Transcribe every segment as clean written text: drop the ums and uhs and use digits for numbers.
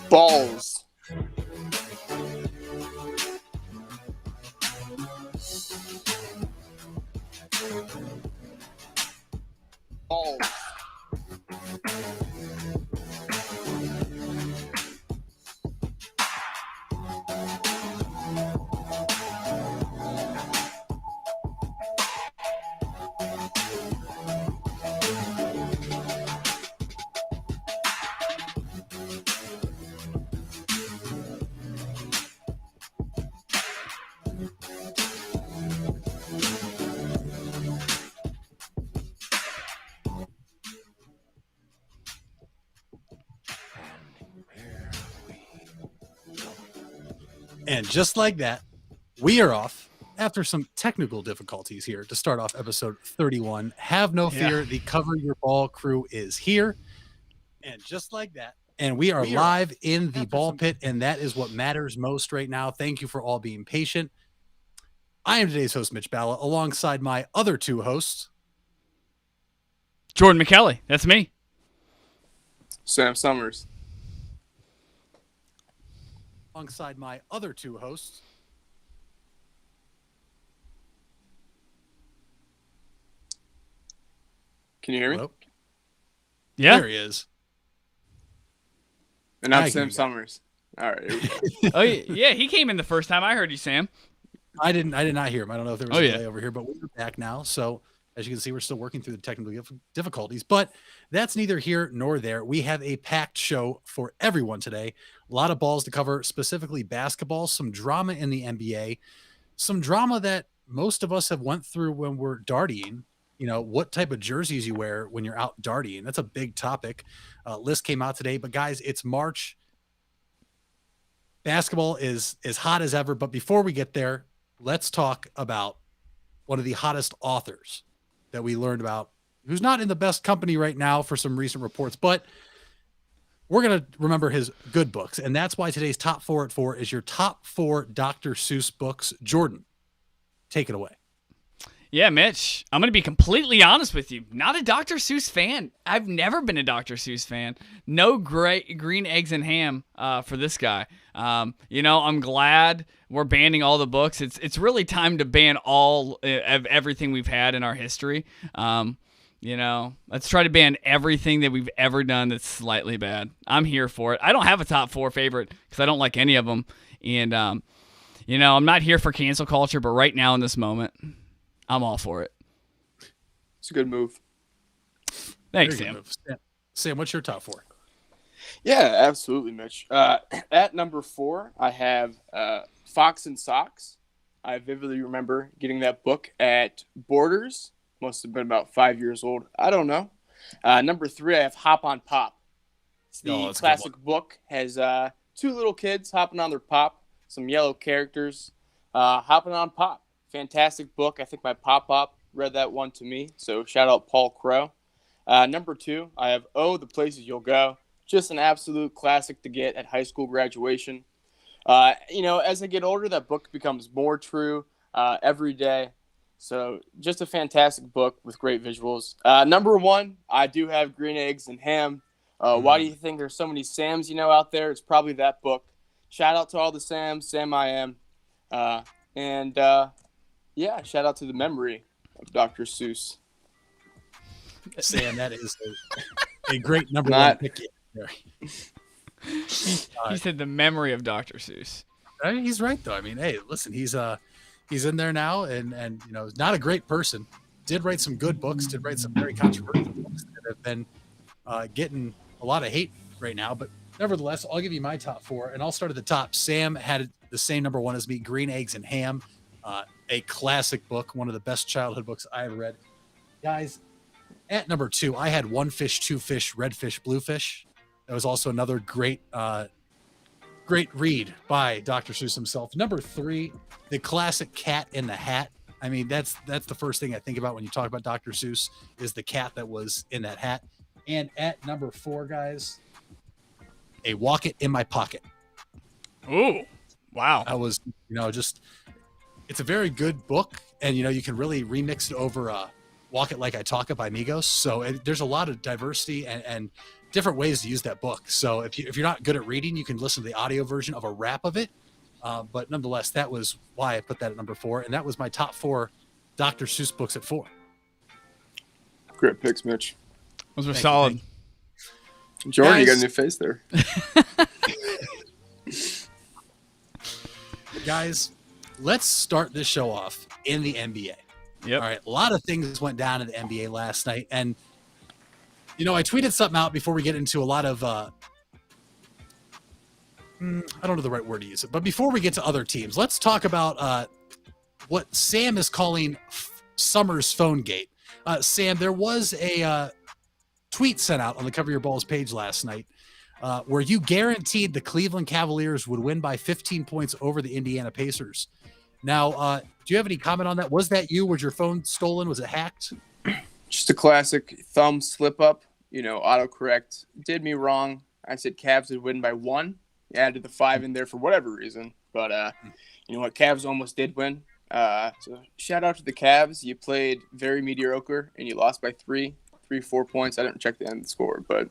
Balls. Balls. And just like that, we are off after some technical difficulties here to start off episode 31. Have no fear. The Cover Your Ball crew is here. And just like that, and we are live in the ball pit, and that is what matters most right now. Thank you for all being patient. I am today's host, Mitch Balla, alongside my other two hosts. Jordan McKelly. That's me. Sam Summers. Alongside my other two hosts. Can you hear me? Hello? Yeah. There he is. And I'm Sam Summers. All right. Here we go. Oh yeah, he came in the first time I heard you, Sam. I did not hear him. I don't know if there was a delay over here, but we're back now. So as you can see, we're still working through the technical difficulties, but that's neither here nor there. We have a packed show for everyone today. A lot of balls to cover, specifically basketball, some drama in the NBA, some drama that most of us have went through when we're dartying. You know, what type of jerseys you wear when you're out dartying. That's a big topic. List came out today, but guys, it's March. Basketball is as hot as ever. But before we get there, let's talk about one of the hottest authors that we learned about, who's not in the best company right now for some recent reports, but we're going to remember his good books. And that's why today's top 4 at 4 is your top 4 Dr. Seuss books. Jordan, take it away. Yeah, Mitch, I'm going to be completely honest with you. Not a Dr. Seuss fan. I've never been a Dr. Seuss fan. No great green eggs and ham for this guy. You know, I'm glad we're banning all the books. It's really time to ban all of everything we've had in our history. You know, let's try to ban everything that we've ever done that's slightly bad. I'm here for it. I don't have a top 4 favorite because I don't like any of them. And, you know, I'm not here for cancel culture, but right now in this moment, I'm all for it. It's a good move. Thanks, Sam. Sam, what's your top 4? Yeah, absolutely, Mitch. At number 4, I have Fox and Socks. I vividly remember getting that book at Borders. Must have been about 5 years old. I don't know. Number 3, I have Hop on Pop. It's the classic book. Has 2 little kids hopping on their pop. Some yellow characters hopping on pop. Fantastic book. I think my pop-up read that one to me. So shout out Paul Crow. Number 2, I have Oh, the Places You'll Go. Just an absolute classic to get at high school graduation. You know, as I get older, that book becomes more true every day. So just a fantastic book with great visuals. Number 1, I do have Green Eggs and Ham. Why do you think there's so many Sams, you know, out there? It's probably that book. Shout out to all the Sams. Sam I am. Yeah, shout out to the memory of Dr. Seuss. Sam, that is a great number 1 pick. He said the memory of Dr. Seuss. He's right, though. I mean, hey, listen, he's in there now, and you know, not a great person. Did write some good books. Did write some very controversial books that have been getting a lot of hate right now. But nevertheless, I'll give you my top 4, and I'll start at the top. Sam had the same number 1 as me, Green Eggs and Ham. A classic book, one of the best childhood books I ever read. Guys, at number 2, I had One Fish, Two Fish, Red Fish, Blue Fish. That was also another great read by Dr. Seuss himself. Number 3, the classic Cat in the Hat. I mean, that's the first thing I think about when you talk about Dr. Seuss is the cat that was in that hat. And at number 4, guys, A Walk It in My Pocket. Ooh, wow. That was, you know, just... It's a very good book, and, you know, you can really remix it over Walk It Like I Talk It by Migos. So there's a lot of diversity and different ways to use that book. So if you're not good at reading, you can listen to the audio version of a rap of it. But nonetheless, that was why I put that at number 4. And that was my top 4 Dr. Seuss books at 4. Great picks, Mitch. Those were solid. Jordan, Guys, you got a new face there. Guys, let's start this show off in the NBA. Yep. All right. A lot of things went down in the NBA last night. And, I tweeted something out before we get into a lot of, I don't know the right word to use it, but before we get to other teams, let's talk about what Sam is calling Summer's phone gate. Sam, there was a tweet sent out on the Cover Your Balls page last night where you guaranteed the Cleveland Cavaliers would win by 15 points over the Indiana Pacers. Now, do you have any comment on that? Was that you? Was your phone stolen? Was it hacked? Just a classic thumb slip up. Autocorrect did me wrong. I said Cavs would win by 1. Added the 5 in there for whatever reason. But you know what? Cavs almost did win. So shout out to the Cavs. You played very mediocre and you lost by 4 points. I didn't check the end of the score, but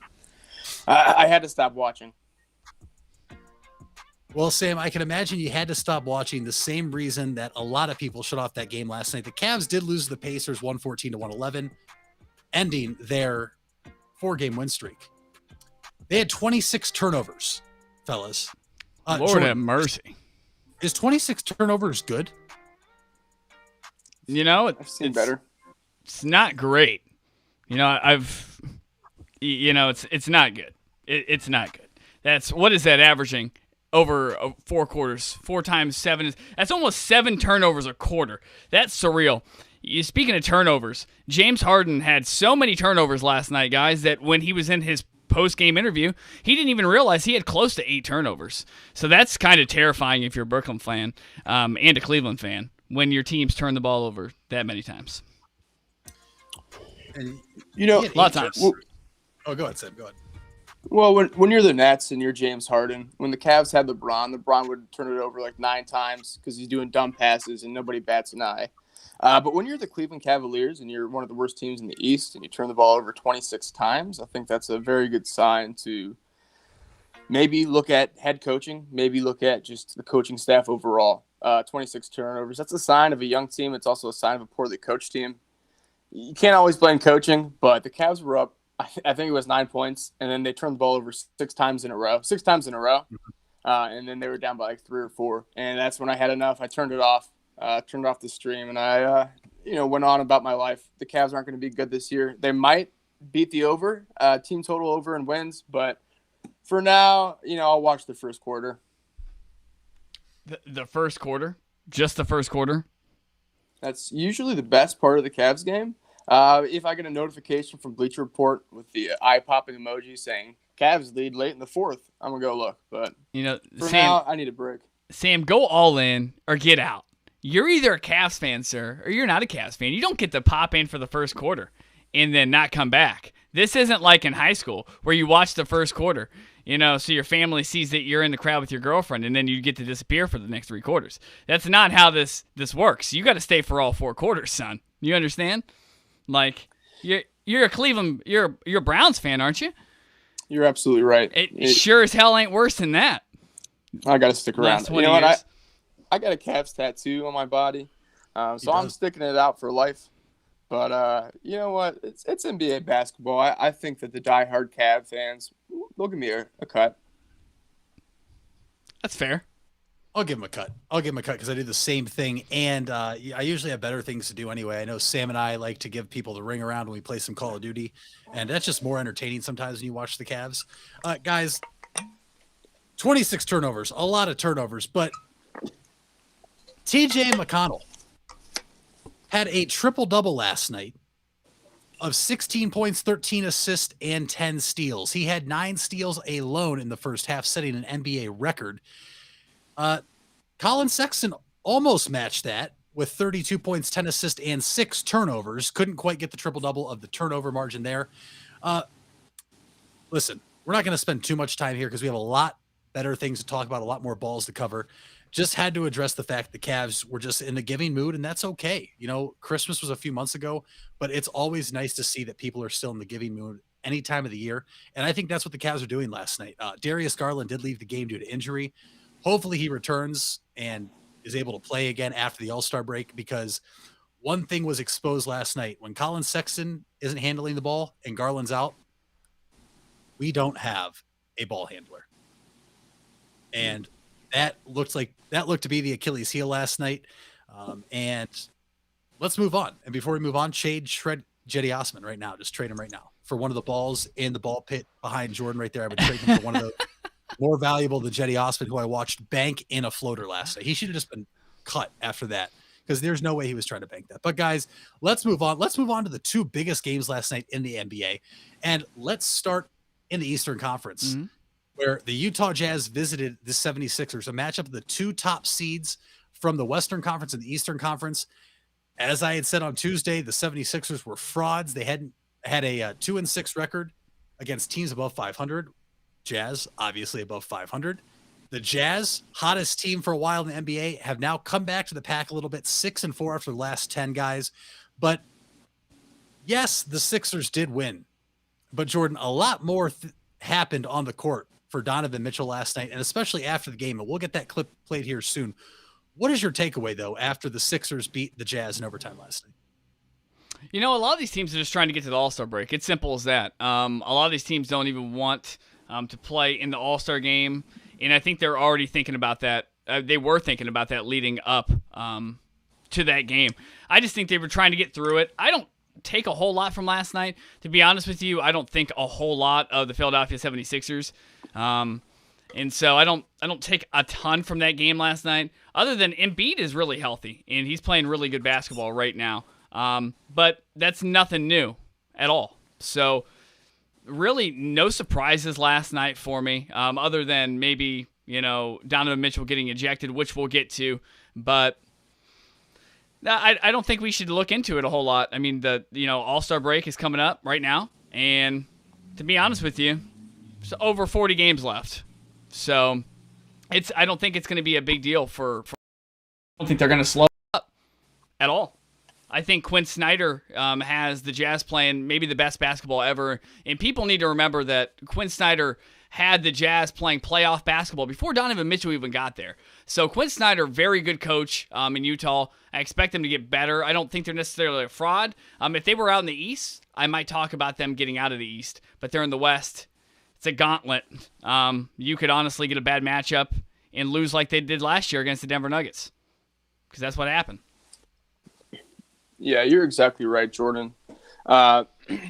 I had to stop watching. Well, Sam, I can imagine you had to stop watching the same reason that a lot of people shut off that game last night. The Cavs did lose to the Pacers 114-111, ending their 4-game win streak. They had 26 turnovers, fellas. Lord have mercy. Is 26 turnovers good? I've seen better. It's not great. It's not good. It's not good. What is that averaging over 4 quarters? 4 times 7 that's almost 7 turnovers a quarter. That's surreal. Speaking of turnovers, James Harden had so many turnovers last night, guys, that when he was in his post-game interview, he didn't even realize he had close to 8 turnovers. So that's kind of terrifying if you're a Brooklyn fan and a Cleveland fan when your teams turn the ball over that many times. And, a lot of times. Go ahead, Sam. Go ahead. Well, when you're the Nets and you're James Harden, when the Cavs had LeBron would turn it over like 9 times because he's doing dumb passes and nobody bats an eye. But when you're the Cleveland Cavaliers and you're one of the worst teams in the East and you turn the ball over 26 times, I think that's a very good sign to maybe look at head coaching, maybe look at just the coaching staff overall. 26 turnovers, that's a sign of a young team. It's also a sign of a poorly coached team. You can't always blame coaching, but the Cavs were up, I think it was 9 points, and then they turned the ball over 6 times in a row. And then they were down by like 3 or 4. And that's when I had enough. I turned it off. Turned off the stream, and I, went on about my life. The Cavs aren't going to be good this year. They might beat the team total over and wins, but for now, I'll watch the first quarter. The first quarter? Just the first quarter? That's usually the best part of the Cavs game. If I get a notification from Bleacher Report with the eye-popping emoji saying Cavs lead late in the 4th, I'm going to go look. But for now, I need a break. Sam, go all in or get out. You're either a Cavs fan, sir, or you're not a Cavs fan. You don't get to pop in for the first quarter and then not come back. This isn't like in high school where you watch the first quarter, so your family sees that you're in the crowd with your girlfriend and then you get to disappear for the next 3 quarters. That's not how this works. You got to stay for all 4 quarters, son. You understand? Like, you're a Cleveland, you're a Browns fan, aren't you? You're absolutely right. It sure as hell ain't worse than that. I got to stick around. Last 20 years. I got a Cavs tattoo on my body, so I'm sticking it out for life. But you know what? It's NBA basketball. I think that the diehard Cavs fans, they'll give me a cut. That's fair. I'll give him a cut because I do the same thing, and I usually have better things to do anyway. I know Sam and I like to give people the ring around when we play some Call of Duty, and that's just more entertaining sometimes when you watch the Cavs. Guys, 26 turnovers, a lot of turnovers, but TJ McConnell had a triple-double last night of 16 points, 13 assists, and 10 steals. He had 9 steals alone in the first half, setting an NBA record. Colin Sexton almost matched that with 32 points, 10 assists, and 6 turnovers. Couldn't quite get the triple-double of the turnover margin there. Listen, we're not going to spend too much time here because we have a lot better things to talk about, a lot more balls to cover. Just had to address the fact the Cavs were just in the giving mood, and that's okay. Christmas was a few months ago, but it's always nice to see that people are still in the giving mood any time of the year. And I think that's what the Cavs are doing last night. Darius Garland did leave the game due to injury. Hopefully he returns and is able to play again after the All-Star break, because one thing was exposed last night. When Colin Sexton isn't handling the ball and Garland's out, we don't have a ball handler. And that looked to be the Achilles heel last night. And let's move on. And before we move on, shred Jetty Osman right now. Just trade him right now for one of the balls in the ball pit behind Jordan right there. I would trade him for one of the more valuable than Jetty Osman, who I watched bank in a floater last night. He should have just been cut after that, because there's no way he was trying to bank that. But guys, let's move on. Let's move on to the two biggest games last night in the NBA. And let's start in the Eastern Conference, where the Utah Jazz visited the 76ers, a matchup of the two top seeds from the Western Conference and the Eastern Conference. As I had said on Tuesday, the 76ers were frauds. They had a 2-6 record against teams above 500. Jazz, obviously above 500. The Jazz, hottest team for a while in the NBA, have now come back to the pack a little bit, 6-4 after the last 10 guys. But yes, the Sixers did win. But Jordan, a lot more happened on the court for Donovan Mitchell last night, and especially after the game. And we'll get that clip played here soon. What is your takeaway, though, after the Sixers beat the Jazz in overtime last night? You know, a lot of these teams are just trying to get to the All-Star break. It's simple as that. A lot of these teams don't even want to play in the All-Star game, and I think they're already thinking about that. They were thinking about that leading up to that game. I just think they were trying to get through it. I don't take a whole lot from last night. To be honest with you, I don't think a whole lot of the Philadelphia 76ers. And so I don't take a ton from that game last night, other than Embiid is really healthy, and he's playing really good basketball right now. But that's nothing new at all. So really no surprises last night for me, other than maybe, Donovan Mitchell getting ejected, which we'll get to. But I don't think we should look into it a whole lot. I mean, the All-Star break is coming up right now, and to be honest with you, there's over 40 games left. So I don't think it's going to be a big deal I don't think they're going to slow up at all. I think Quinn Snyder has the Jazz playing maybe the best basketball ever, and people need to remember that Quinn Snyder had the Jazz playing playoff basketball before Donovan Mitchell even got there. So Quinn Snyder, very good coach in Utah. I expect them to get better. I don't think they're necessarily a fraud. If they were out in the East, I might talk about them getting out of the East, but they're in the West. It's a gauntlet. You could honestly get a bad matchup and lose like they did last year against the Denver Nuggets, because that's what happened. Yeah, you're exactly right, Jordan. The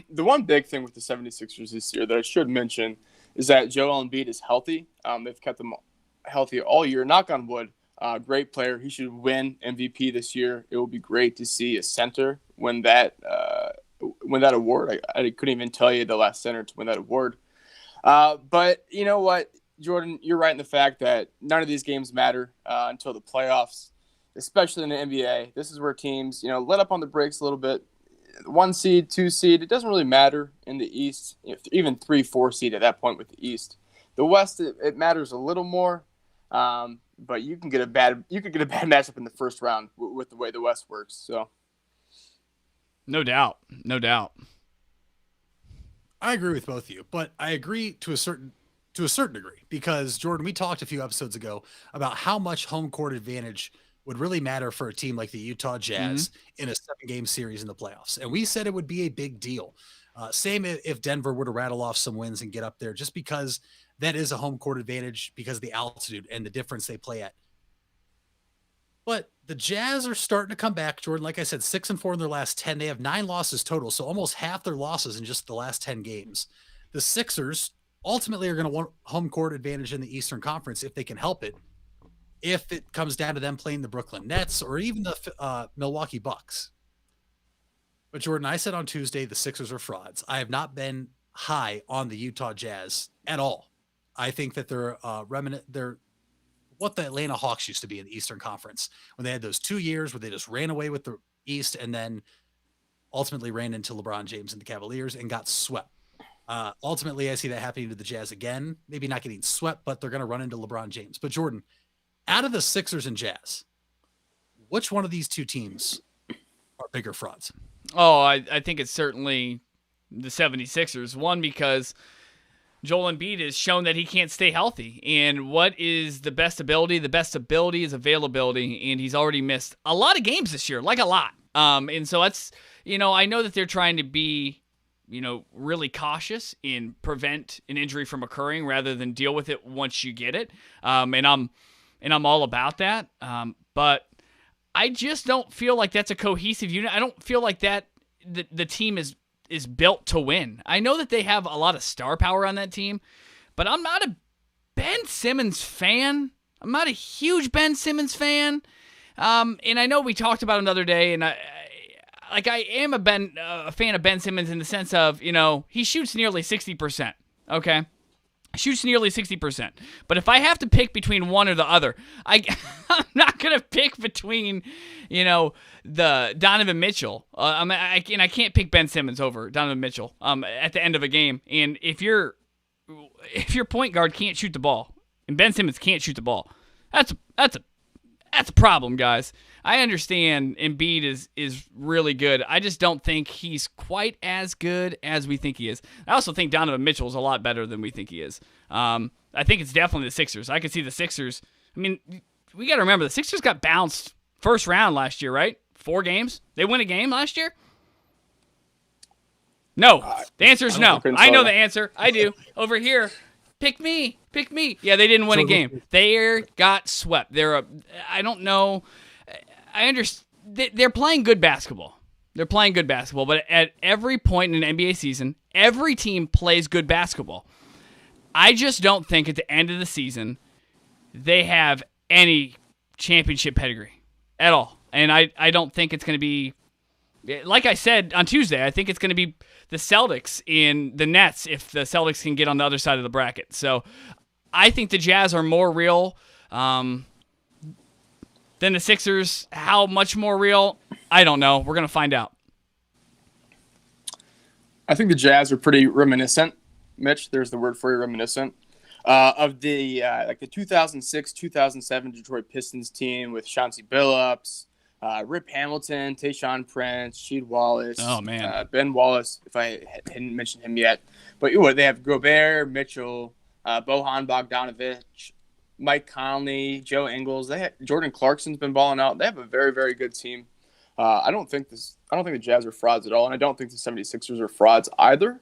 one big thing with the 76ers this year that I should mention is that Joel Embiid is healthy. They've kept him healthy all year. Knock on wood. Great player. He should win MVP this year. It will be great to see a center win that award. I couldn't even tell you the last center to win that award. But you know what, Jordan, you're right in the fact that none of these games matter until the playoffs, especially in the NBA. This is where teams, let up on the brakes a little bit. 1 seed, 2 seed, it doesn't really matter in the East, even 3-4 seed at that point with the East. The West, it matters a little more, but you could get a bad matchup in the first round with the way the West works. So, no doubt. I agree with both of you, but I agree to a certain degree, because Jordan, we talked a few episodes ago about how much home court advantage would really matter for a team like the Utah Jazz in a 7-game series in the playoffs. And we said it would be a big deal. Same if Denver were to rattle off some wins and get up there, just because that is a home court advantage because of the altitude and the difference they play at. But the Jazz are starting to come back, Jordan. Like I said, 6-4 in their last 10. They have 9 losses total, so almost half their losses in just the last 10 games. The Sixers ultimately are going to want home court advantage in the Eastern Conference if they can help it. If it comes down to them playing the Brooklyn Nets or even the Milwaukee Bucks. But Jordan, I said on Tuesday the Sixers are frauds. I have not been high on the Utah Jazz at all. I think that they're they're what the Atlanta Hawks used to be in the Eastern Conference, when they had those 2 years where they just ran away with the East and then ultimately ran into LeBron James and the Cavaliers and got swept. Ultimately, I see that happening to the Jazz again. Maybe not getting swept, but they're going to run into LeBron James. But Jordan, out of the Sixers and Jazz, which one of these two teams are bigger frauds? Oh, I think it's certainly the 76ers. One, because Joel Embiid has shown that he can't stay healthy. And what is the best ability? The best ability is availability, and he's already missed a lot of games this year, like a lot. And so that's, I know that they're trying to be, really cautious and prevent an injury from occurring rather than deal with it once you get it. And I'm all about that. But I just don't feel like that's a cohesive unit. I don't feel like that the team is built to win. I know that they have a lot of star power on that team, but I'm not a Ben Simmons fan. I'm not a huge Ben Simmons fan. And I know we talked about him the other day, and I am a fan of Ben Simmons in the sense of, he shoots nearly 60%. Okay. Shoots nearly 60%. But if I have to pick between one or the other, I'm not going to pick between, the Donovan Mitchell. I can't pick Ben Simmons over Donovan Mitchell at the end of a game. And if your point guard can't shoot the ball and Ben Simmons can't shoot the ball, that's a problem, guys. I understand Embiid is really good. I just don't think he's quite as good as we think he is. I also think Donovan Mitchell is a lot better than we think he is. I think it's definitely the Sixers. I could see the Sixers. I mean, we got to remember the Sixers got bounced first round last year, right? 4 games. They win a game last year? No. The answer is no. I know the answer. I do. Over here. Pick me. Yeah, they didn't win a game. They got swept. I don't know. I understand. They're playing good basketball. But at every point in an NBA season, every team plays good basketball. I just don't think at the end of the season they have any championship pedigree at all. And I don't think it's going to be, like I said on Tuesday, I think it's going to be the Celtics and the Nets if the Celtics can get on the other side of the bracket. So I think the Jazz are more real than the Sixers. How much more real? I don't know. We're going to find out. I think the Jazz are pretty reminiscent, Mitch. There's the word for you, reminiscent, of the 2006-2007 Detroit Pistons team with Chauncey Billups, Rip Hamilton, Tayshaun Prince, Sheed Wallace, Ben Wallace, if I hadn't mentioned him yet. But they have Gobert, Mitchell, Bojan Bogdanovic, Mike Conley, Joe Ingles. Jordan Clarkson's been balling out. They have a very, very good team. I don't think the Jazz are frauds at all, and I don't think the 76ers are frauds either.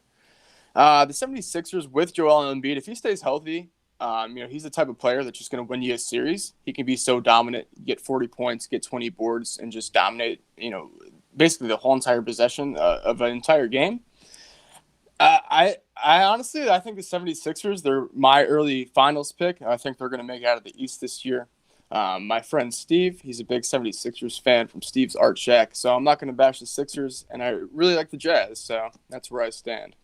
The 76ers with Joel Embiid, if he stays healthy, he's the type of player that's just going to win you a series. He can be so dominant, get 40 points, get 20 boards, and just dominate, basically the whole entire possession of an entire game. I honestly, I think the 76ers, they're my early finals pick. I think they're going to make it out of the East this year. My friend Steve, he's a big 76ers fan from Steve's Art Shack, so I'm not going to bash the Sixers, and I really like the Jazz, so that's where I stand.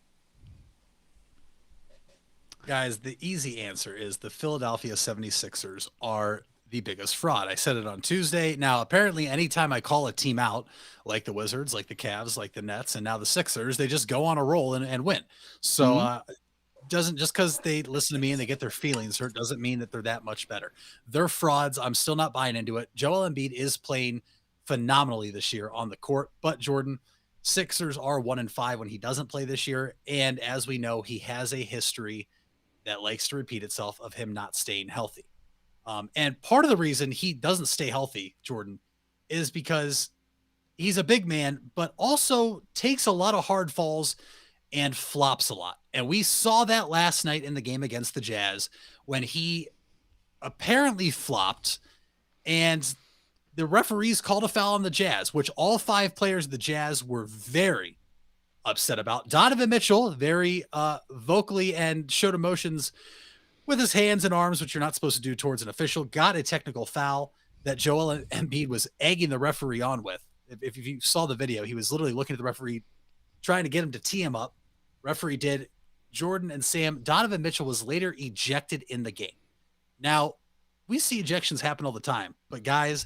Guys, the easy answer is the Philadelphia 76ers are the biggest fraud. I said it on Tuesday. Now, apparently, anytime I call a team out, like the Wizards, like the Cavs, like the Nets, and now the Sixers, they just go on a roll and win. So doesn't just because they listen to me and they get their feelings hurt doesn't mean that they're that much better. They're frauds. I'm still not buying into it. Joel Embiid is playing phenomenally this year on the court, but Jordan, Sixers are 1-5 when he doesn't play this year. And as we know, he has a history that likes to repeat itself of him not staying healthy. And part of the reason he doesn't stay healthy, Jordan, is because he's a big man, but also takes a lot of hard falls and flops a lot. And we saw that last night in the game against the Jazz when he apparently flopped and the referees called a foul on the Jazz, which all 5 players of the Jazz were very upset about. Donovan Mitchell, very vocally and showed emotions with his hands and arms, which you're not supposed to do towards an official, got a technical foul that Joel Embiid was egging the referee on with. If you saw the video, he was literally looking at the referee, trying to get him to tee him up. Referee did. Jordan and Sam, Donovan Mitchell was later ejected in the game. Now, we see ejections happen all the time, but guys,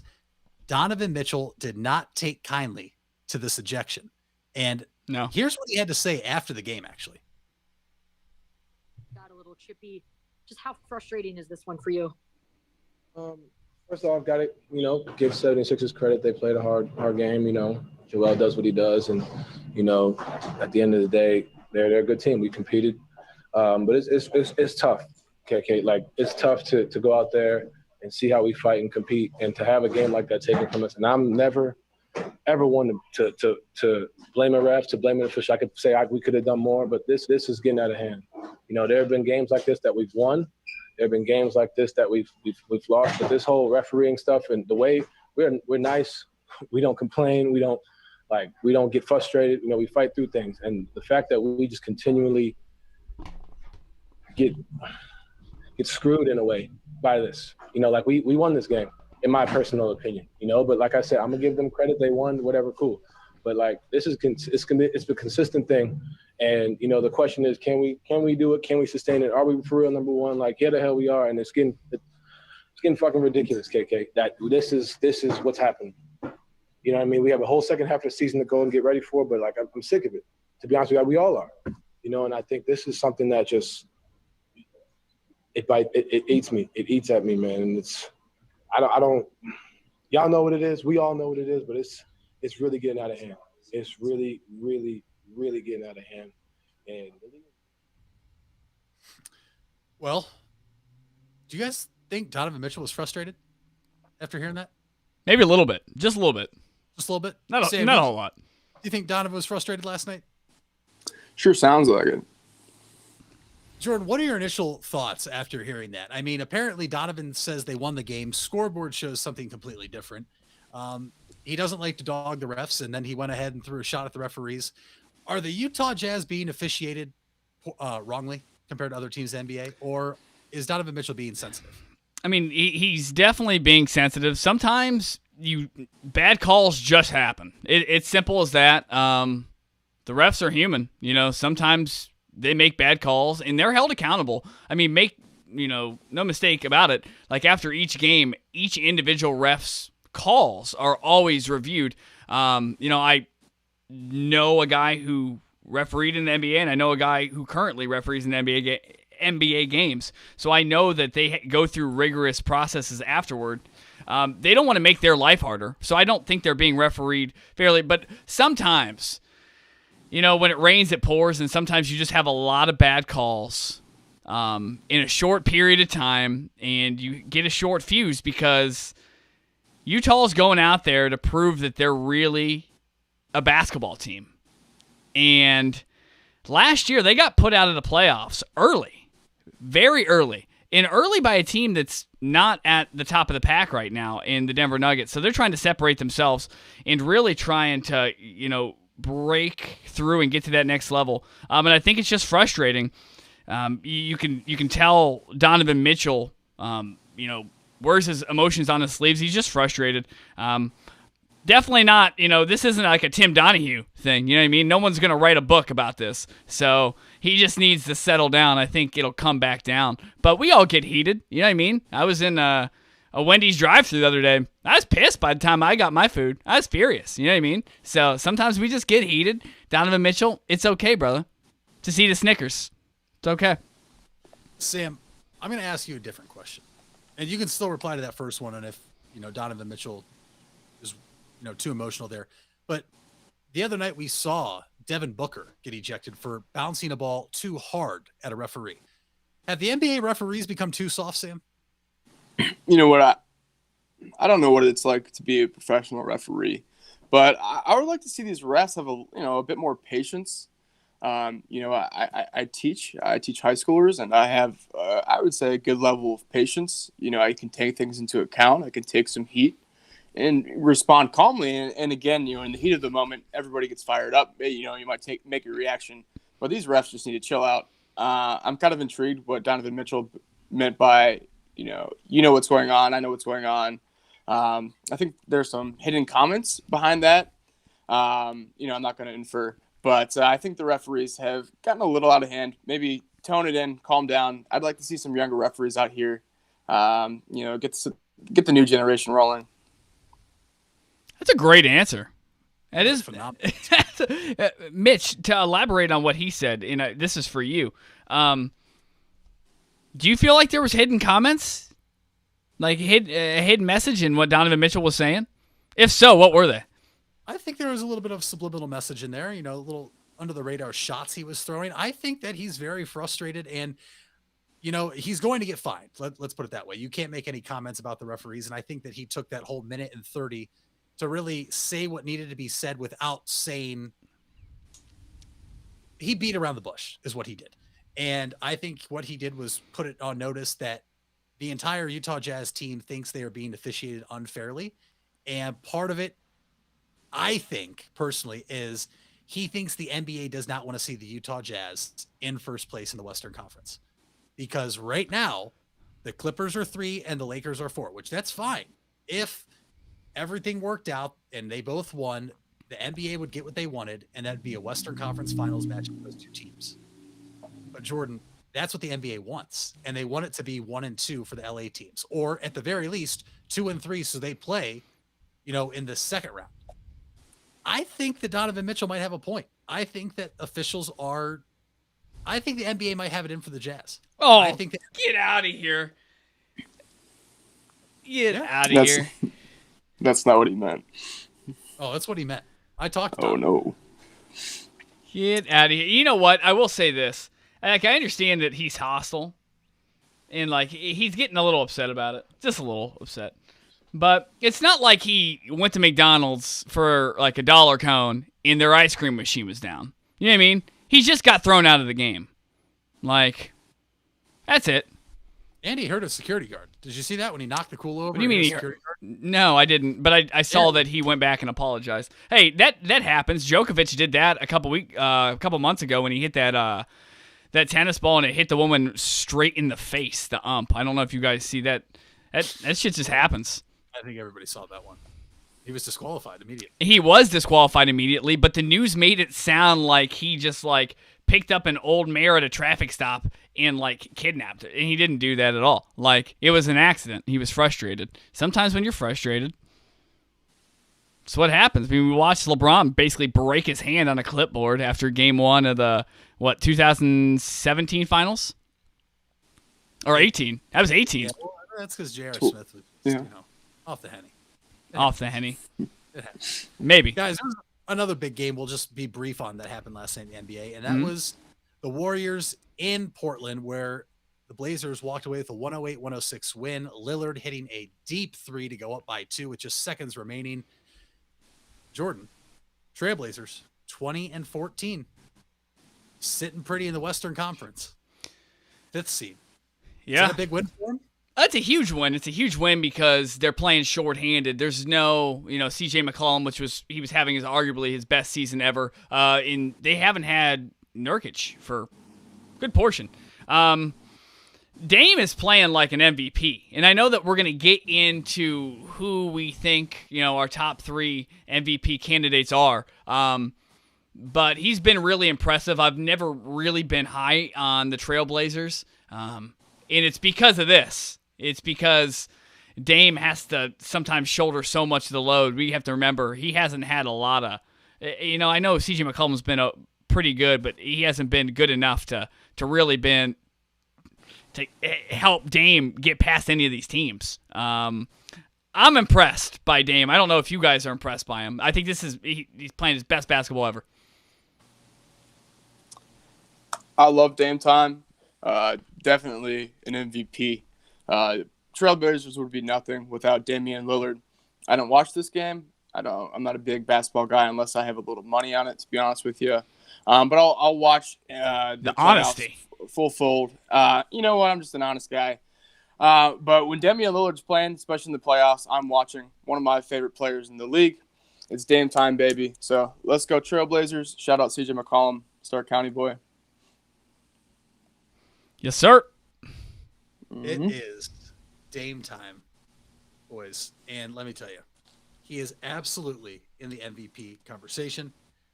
Donovan Mitchell did not take kindly to this ejection. And no. Here's what he had to say after the game, actually. Got a little chippy. Just how frustrating is this one for you? First off, got to, give 76ers credit. They played a hard game. Joel does what he does. And, at the end of the day, they're a good team. We competed. But it's tough, KK. Like, it's tough to go out there and see how we fight and compete and to have a game like that taken from us. And I'm never, ever one to blame a ref, to blame an official. I could say we could have done more, but this is getting out of hand. There have been games like this that we've won. There have been games like this that we've lost. But this whole refereeing stuff and the way we're nice, we don't complain, we don't get frustrated. We fight through things. And the fact that we just continually get screwed in a way by this, we won this game, in my personal opinion. But like I said, I'm gonna give them credit. They won, whatever, cool. But this is it's a consistent thing. And the question is, can we do it? Can we sustain it? Are we for real number one? Yeah, the hell we are. And it's getting fucking ridiculous, KK. That this is what's happening. You know what I mean? We have a whole second half of the season to go and get ready for, but I'm sick of it. To be honest with you, we all are. And I think this is something that just it eats me. It eats at me, man. And I don't. Y'all know what it is. We all know what it is, but it's really getting out of hand. It's really, really, really getting out of hand. And well, do you guys think Donovan Mitchell was frustrated after hearing that? Maybe a little bit, just a little bit, just a little bit. Not a whole lot. Do you think Donovan was frustrated last night? Sure, sounds like it. Jordan, what are your initial thoughts after hearing that? I mean, apparently Donovan says they won the game. Scoreboard shows something completely different. He doesn't like to dog the refs, and then he went ahead and threw a shot at the referees. Are the Utah Jazz being officiated wrongly compared to other teams in the NBA, or is Donovan Mitchell being sensitive? I mean, he's definitely being sensitive. Sometimes bad calls just happen. It's simple as that. The refs are human. Sometimes they make bad calls, and they're held accountable. I mean, no mistake about it. After each game, each individual ref's calls are always reviewed. I know a guy who refereed in the NBA, and I know a guy who currently referees in the NBA games. So I know that they go through rigorous processes afterward. They don't want to make their life harder, so I don't think they're being refereed fairly. But sometimes, when it rains, it pours, and sometimes you just have a lot of bad calls in a short period of time, and you get a short fuse because Utah's going out there to prove that they're really a basketball team. And last year, they got put out of the playoffs early, very early, and early by a team that's not at the top of the pack right now in the Denver Nuggets. So they're trying to separate themselves and really trying to, break through and get to that next level. And I think it's just frustrating. You can tell Donovan Mitchell, wears his emotions on his sleeves. He's just frustrated. Definitely not, this isn't like a Tim Donahue thing. You know what I mean? No one's going to write a book about this. So he just needs to settle down. I think it'll come back down. But we all get heated. You know what I mean? I was in a Wendy's drive-thru the other day. I was pissed by the time I got my food. I was furious. You know what I mean? So sometimes we just get heated. Donovan Mitchell, it's okay, brother. Just eat a Snickers. It's okay. Sam, I'm going to ask you a different question. And you can still reply to that first one, and if, Donovan Mitchell is, too emotional there. But the other night we saw Devin Booker get ejected for bouncing a ball too hard at a referee. Have the NBA referees become too soft, Sam? You know what? I don't know what it's like to be a professional referee, but I would like to see these refs have a bit more patience. I teach high schoolers, and I have, I would say, a good level of patience. I can take things into account. I can take some heat and respond calmly. And again, in the heat of the moment, everybody gets fired up. You might make a reaction, but these refs just need to chill out. I'm kind of intrigued what Donovan Mitchell meant by, what's going on. I know what's going on. I think there's some hidden comments behind that. I'm not going to infer. But I think the referees have gotten a little out of hand. Maybe tone it in, calm down. I'd like to see some younger referees out here, get the new generation rolling. That's a great answer. That is phenomenal. Mitch, to elaborate on what he said, this is for you. Do you feel like there was hidden comments? Like a hidden message in what Donovan Mitchell was saying? If so, what were they? I think there was a little bit of subliminal message in there, a little under the radar shots he was throwing. I think that he's very frustrated and, he's going to get fined. Let's put it that way. You can't make any comments about the referees. And I think that he took that whole minute and 30 to really say what needed to be said without saying he beat around the bush is what he did. And I think what he did was put it on notice that the entire Utah Jazz team thinks they are being officiated unfairly. And part of it, I think personally, is he thinks the NBA does not want to see the Utah Jazz in first place in the Western Conference. Because right now, the Clippers are 3 and the Lakers are 4, which that's fine. If everything worked out and they both won, the NBA would get what they wanted, and that'd be a Western Conference Finals match with those two teams. But Jordan, that's what the NBA wants, and they want it to be 1 and 2 for the LA teams, or at the very least 2 and 3, so they play, in the second round. I think that Donovan Mitchell might have a point. I think that I think the NBA might have it in for the Jazz. Oh, I think get out of here! Get out of here! That's not what he meant. Oh, that's what he meant. I talked about Oh, no. Get out of here. You know what? I will say this. Like, I understand that he's hostile. And, like, he's getting a little upset about it. Just a little upset. But it's not like he went to McDonald's for, like, a dollar cone and their ice cream machine was down. You know what I mean? He just got thrown out of the game. Like, that's it. And he hurt a security guard. Did you see that when he knocked the cooler over? What do you mean? No, I didn't. But I saw that he went back and apologized. Hey, that happens. Djokovic did that a couple months ago when he hit that tennis ball and it hit the woman straight in the face. The ump. I don't know if you guys see that. That shit just happens. I think everybody saw that one. He was disqualified immediately. He was disqualified immediately, but the news made it sound like he just picked up an old mare at a traffic stop and kidnapped it. And he didn't do that at all. It was an accident. He was frustrated. Sometimes when you're frustrated, that's what happens. I mean, we watched LeBron basically break his hand on a clipboard after game 1 of the 2017 finals? Or 18. That was 18. Yeah, well, that's because J.R. Smith was off the henny. Off the henny. It happens. Maybe. Guys, there was another big game we'll just be brief on that happened last night in the NBA, and that was the Warriors in Portland, where the Blazers walked away with a 108-106 win. Lillard hitting a deep 3 to go up by 2 with just seconds remaining. Jordan, Trailblazers, 20-14. Sitting pretty in the Western Conference. 5th seed. Yeah. Is that a big win for them? That's a huge win. It's a huge win because they're playing shorthanded. There's no, CJ McCollum, he was having arguably his best season ever. They haven't had Nurkic for a good portion. Dame is playing like an MVP, and I know that we're going to get into who we think, our top 3 MVP candidates are. But he's been really impressive. I've never really been high on the Trailblazers, and it's because of this. It's because Dame has to sometimes shoulder so much of the load. We have to remember he hasn't had a lot of, I know CJ McCollum's been pretty good, but he hasn't been good enough to really to help Dame get past any of these teams. I'm impressed by Dame. I don't know if you guys are impressed by him. I think he's playing his best basketball ever. I love Dame time. Definitely an MVP. Trailblazers would be nothing without Damian Lillard. I don't watch this game. I'm not a big basketball guy unless I have a little money on it, to be honest with you. But I'll watch the honesty full fold. You know what? I'm just an honest guy. But when Damian Lillard's playing, especially in the playoffs, I'm watching one of my favorite players in the league. It's Dame time, baby. So let's go Trailblazers. Shout out CJ McCollum, Stark County boy. Yes, sir. It is Dame time, boys. And let me tell you, he is absolutely in the MVP conversation.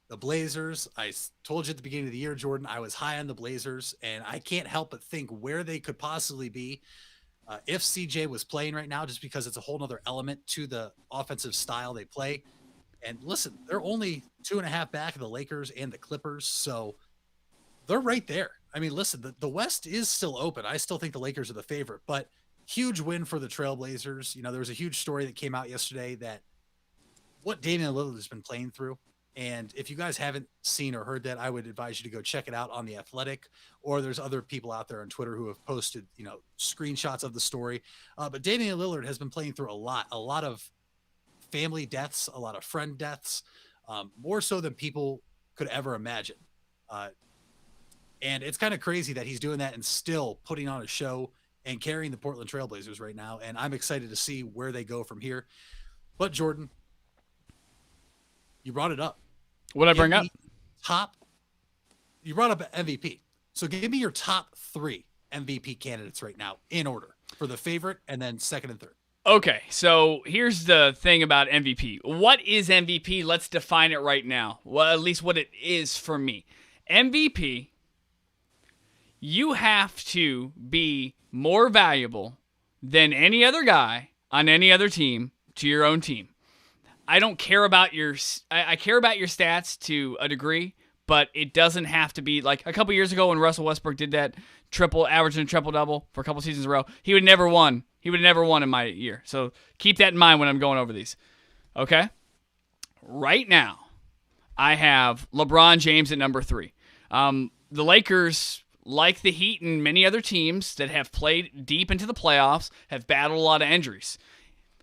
The Blazers, I told you at the beginning of the year, Jordan, I was high on the Blazers, and I can't help but think where they could possibly be if CJ was playing right now, just because it's a whole nother element to the offensive style they play. And listen, they're only 2.5 back of the Lakers and the Clippers, so they're right there. I mean, listen, the West is still open. I still think the Lakers are the favorite, but huge win for the Trailblazers. You know, there was a huge story that came out yesterday that what Damian Lillard has been playing through. And if you guys haven't seen or heard that, I would advise you to go check it out on The Athletic, or there's other people out there on Twitter who have posted, you know, screenshots of the story. But Damian Lillard has been playing through a lot of family deaths, a lot of friend deaths, more so than people could ever imagine. And it's kind of crazy that he's doing that and still putting on a show and carrying the Portland Trailblazers right now. And I'm excited to see where they go from here. But Jordan, you brought it up. What did I bring up? You brought up MVP. So give me your top 3 MVP candidates right now in order for the favorite and then second and third. Okay, so here's the thing about MVP. What is MVP? Let's define it right now. Well, at least what it is for me. MVP, you have to be more valuable than any other guy on any other team to your own team. I don't care about I care about your stats to a degree, but it doesn't have to be like a couple years ago when Russell Westbrook did that averaging a triple-double for a couple seasons in a row. He would never won. He would have never won in my year. So keep that in mind when I'm going over these. Okay? Right now, I have LeBron James at number 3. The Lakers, like the Heat and many other teams that have played deep into the playoffs, have battled a lot of injuries.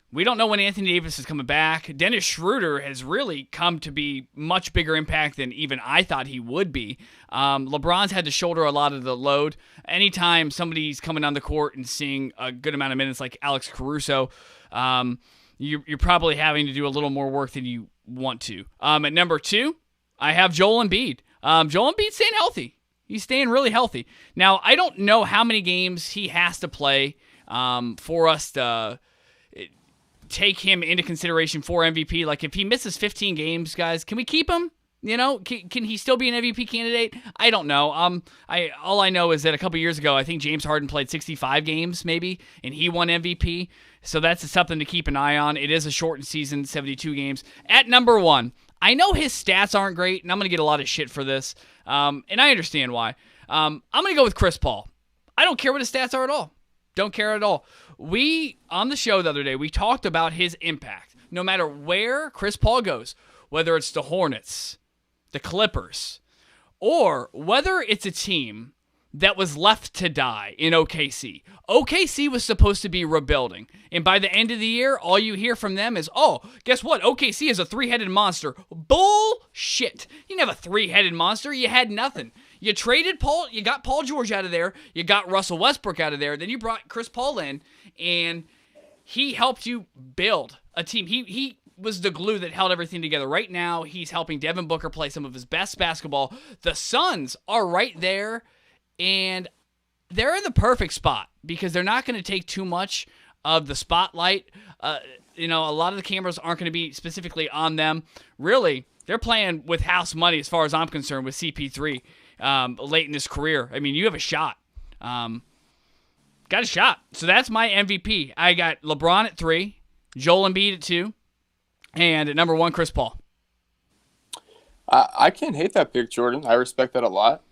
We don't know when Anthony Davis is coming back. Dennis Schroeder has really come to be much bigger impact than even I thought he would be. LeBron's had to shoulder a lot of the load. Anytime somebody's coming on the court and seeing a good amount of minutes like Alex Caruso, you're probably having to do a little more work than you want to. At number 2, I have Joel Embiid. Joel Embiid's staying healthy. He's staying really healthy. Now, I don't know how many games he has to play for us to take him into consideration for MVP. Like, if he misses 15 games, guys, can we keep him? You know, can he still be an MVP candidate? I don't know. All I know is that a couple years ago, I think James Harden played 65 games maybe, and he won MVP. So that's something to keep an eye on. It is a shortened season, 72 games. At number 1, I know his stats aren't great, and I'm going to get a lot of shit for this, and I understand why. I'm going to go with Chris Paul. I don't care what his stats are at all. Don't care at all. We, on the show the other day, we talked about his impact. No matter where Chris Paul goes, whether it's the Hornets, the Clippers, or whether it's a team that was left to die in OKC. OKC was supposed to be rebuilding. And by the end of the year, all you hear from them is, oh, guess what? OKC is a 3-headed monster. Bullshit. You didn't have a 3-headed monster. You had nothing. You traded Paul. You got Paul George out of there. You got Russell Westbrook out of there. Then you brought Chris Paul in, and he helped you build a team. He was the glue that held everything together. Right now, he's helping Devin Booker play some of his best basketball. The Suns are right there, and they're in the perfect spot because they're not going to take too much of the spotlight. A lot of the cameras aren't going to be specifically on them. Really, they're playing with house money as far as I'm concerned with CP3 late in his career. I mean, you have a shot. Got a shot. So that's my MVP. I got LeBron at 3, Joel Embiid at 2, and at number 1, Chris Paul. I can't hate that pick, Jordan. I respect that a lot.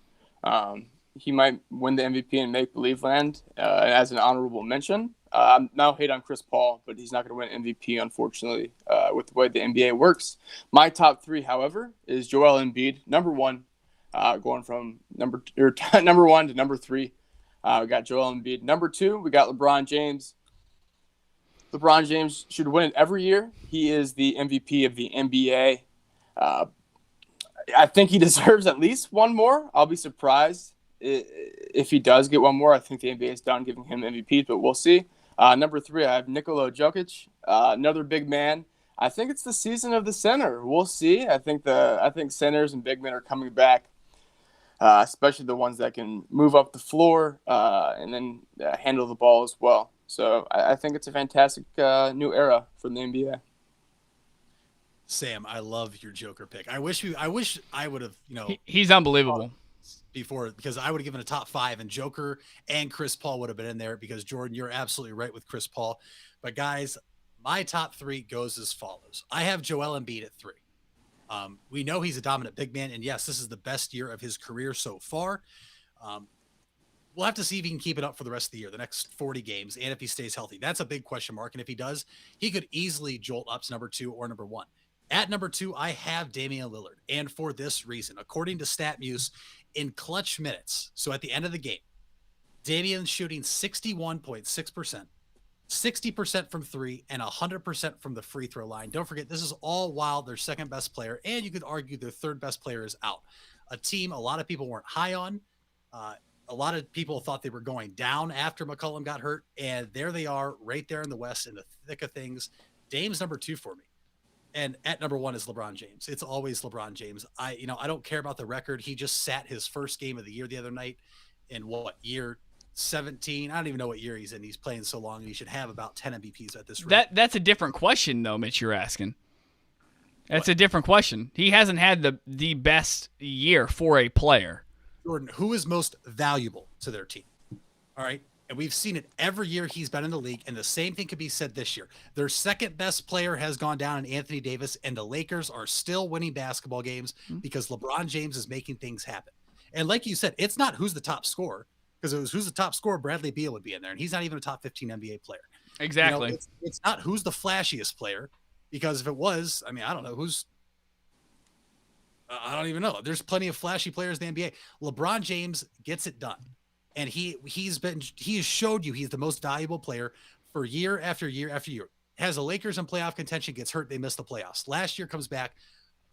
He might win the MVP in make-believe land as an honorable mention. No hate on Chris Paul, but he's not going to win MVP, unfortunately, with the way the NBA works. My top 3, however, is Joel Embiid, number 1, going from number 1 to number 3. We got Joel Embiid. Number 2, we got LeBron James. LeBron James should win it every year. He is the MVP of the NBA. I think he deserves at least one more. I'll be surprised if he does get one more. I think the NBA is done giving him MVP, but we'll see. Number 3, I have Nikola Jokic, another big man. I think it's the season of the center. We'll see. I think centers and big men are coming back, especially the ones that can move up the floor and then handle the ball as well. So I think it's a fantastic new era for the NBA. Sam, I love your Joker pick. I wish I would have, He's unbelievable. Before, because I would have given a top 5 and Joker and Chris Paul would have been in there because Jordan, you're absolutely right with Chris Paul. But guys, my top 3 goes as follows. I have Joel Embiid at 3. We know he's a dominant big man, and yes, this is the best year of his career so far. we'll have to see if he can keep it up for the rest of the year, the next 40 games, and if he stays healthy. That's a big question mark. And if he does, he could easily jolt up to number 2 or number 1. At number 2, I have Damian Lillard. And for this reason, according to StatMuse, in clutch minutes, so at the end of the game, Damian's shooting 61.6%, 60% from 3, and 100% from the free throw line. Don't forget, this is all while their second best player, and you could argue their third best player is out. A team a lot of people weren't high on. A lot of people thought they were going down after McCollum got hurt, and there they are right there in the West in the thick of things. Dame's number 2 for me. And at number 1 is LeBron James. It's always LeBron James. I don't care about the record. He just sat his first game of the year the other night in year 17. I don't even know what year he's in. He's playing so long, and he should have about 10 MVPs at this rate. That's a different question, though, Mitch, you're asking. That's a different question. He hasn't had the best year for a player. Jordan, who is most valuable to their team? All right. And we've seen it every year he's been in the league, and the same thing could be said this year. Their second best player has gone down in Anthony Davis, and the Lakers are still winning basketball games because LeBron James is making things happen. And like you said, it's not who's the top scorer, because it was who's the top scorer, Bradley Beal would be in there, and he's not even a top 15 NBA player. Exactly. It's not who's the flashiest player, because if it was, I don't know who's. I don't even know. There's plenty of flashy players in the NBA. LeBron James gets it done. And he has showed you he's the most valuable player for year after year after year. Has the Lakers in playoff contention, gets hurt, they miss the playoffs. Last year comes back,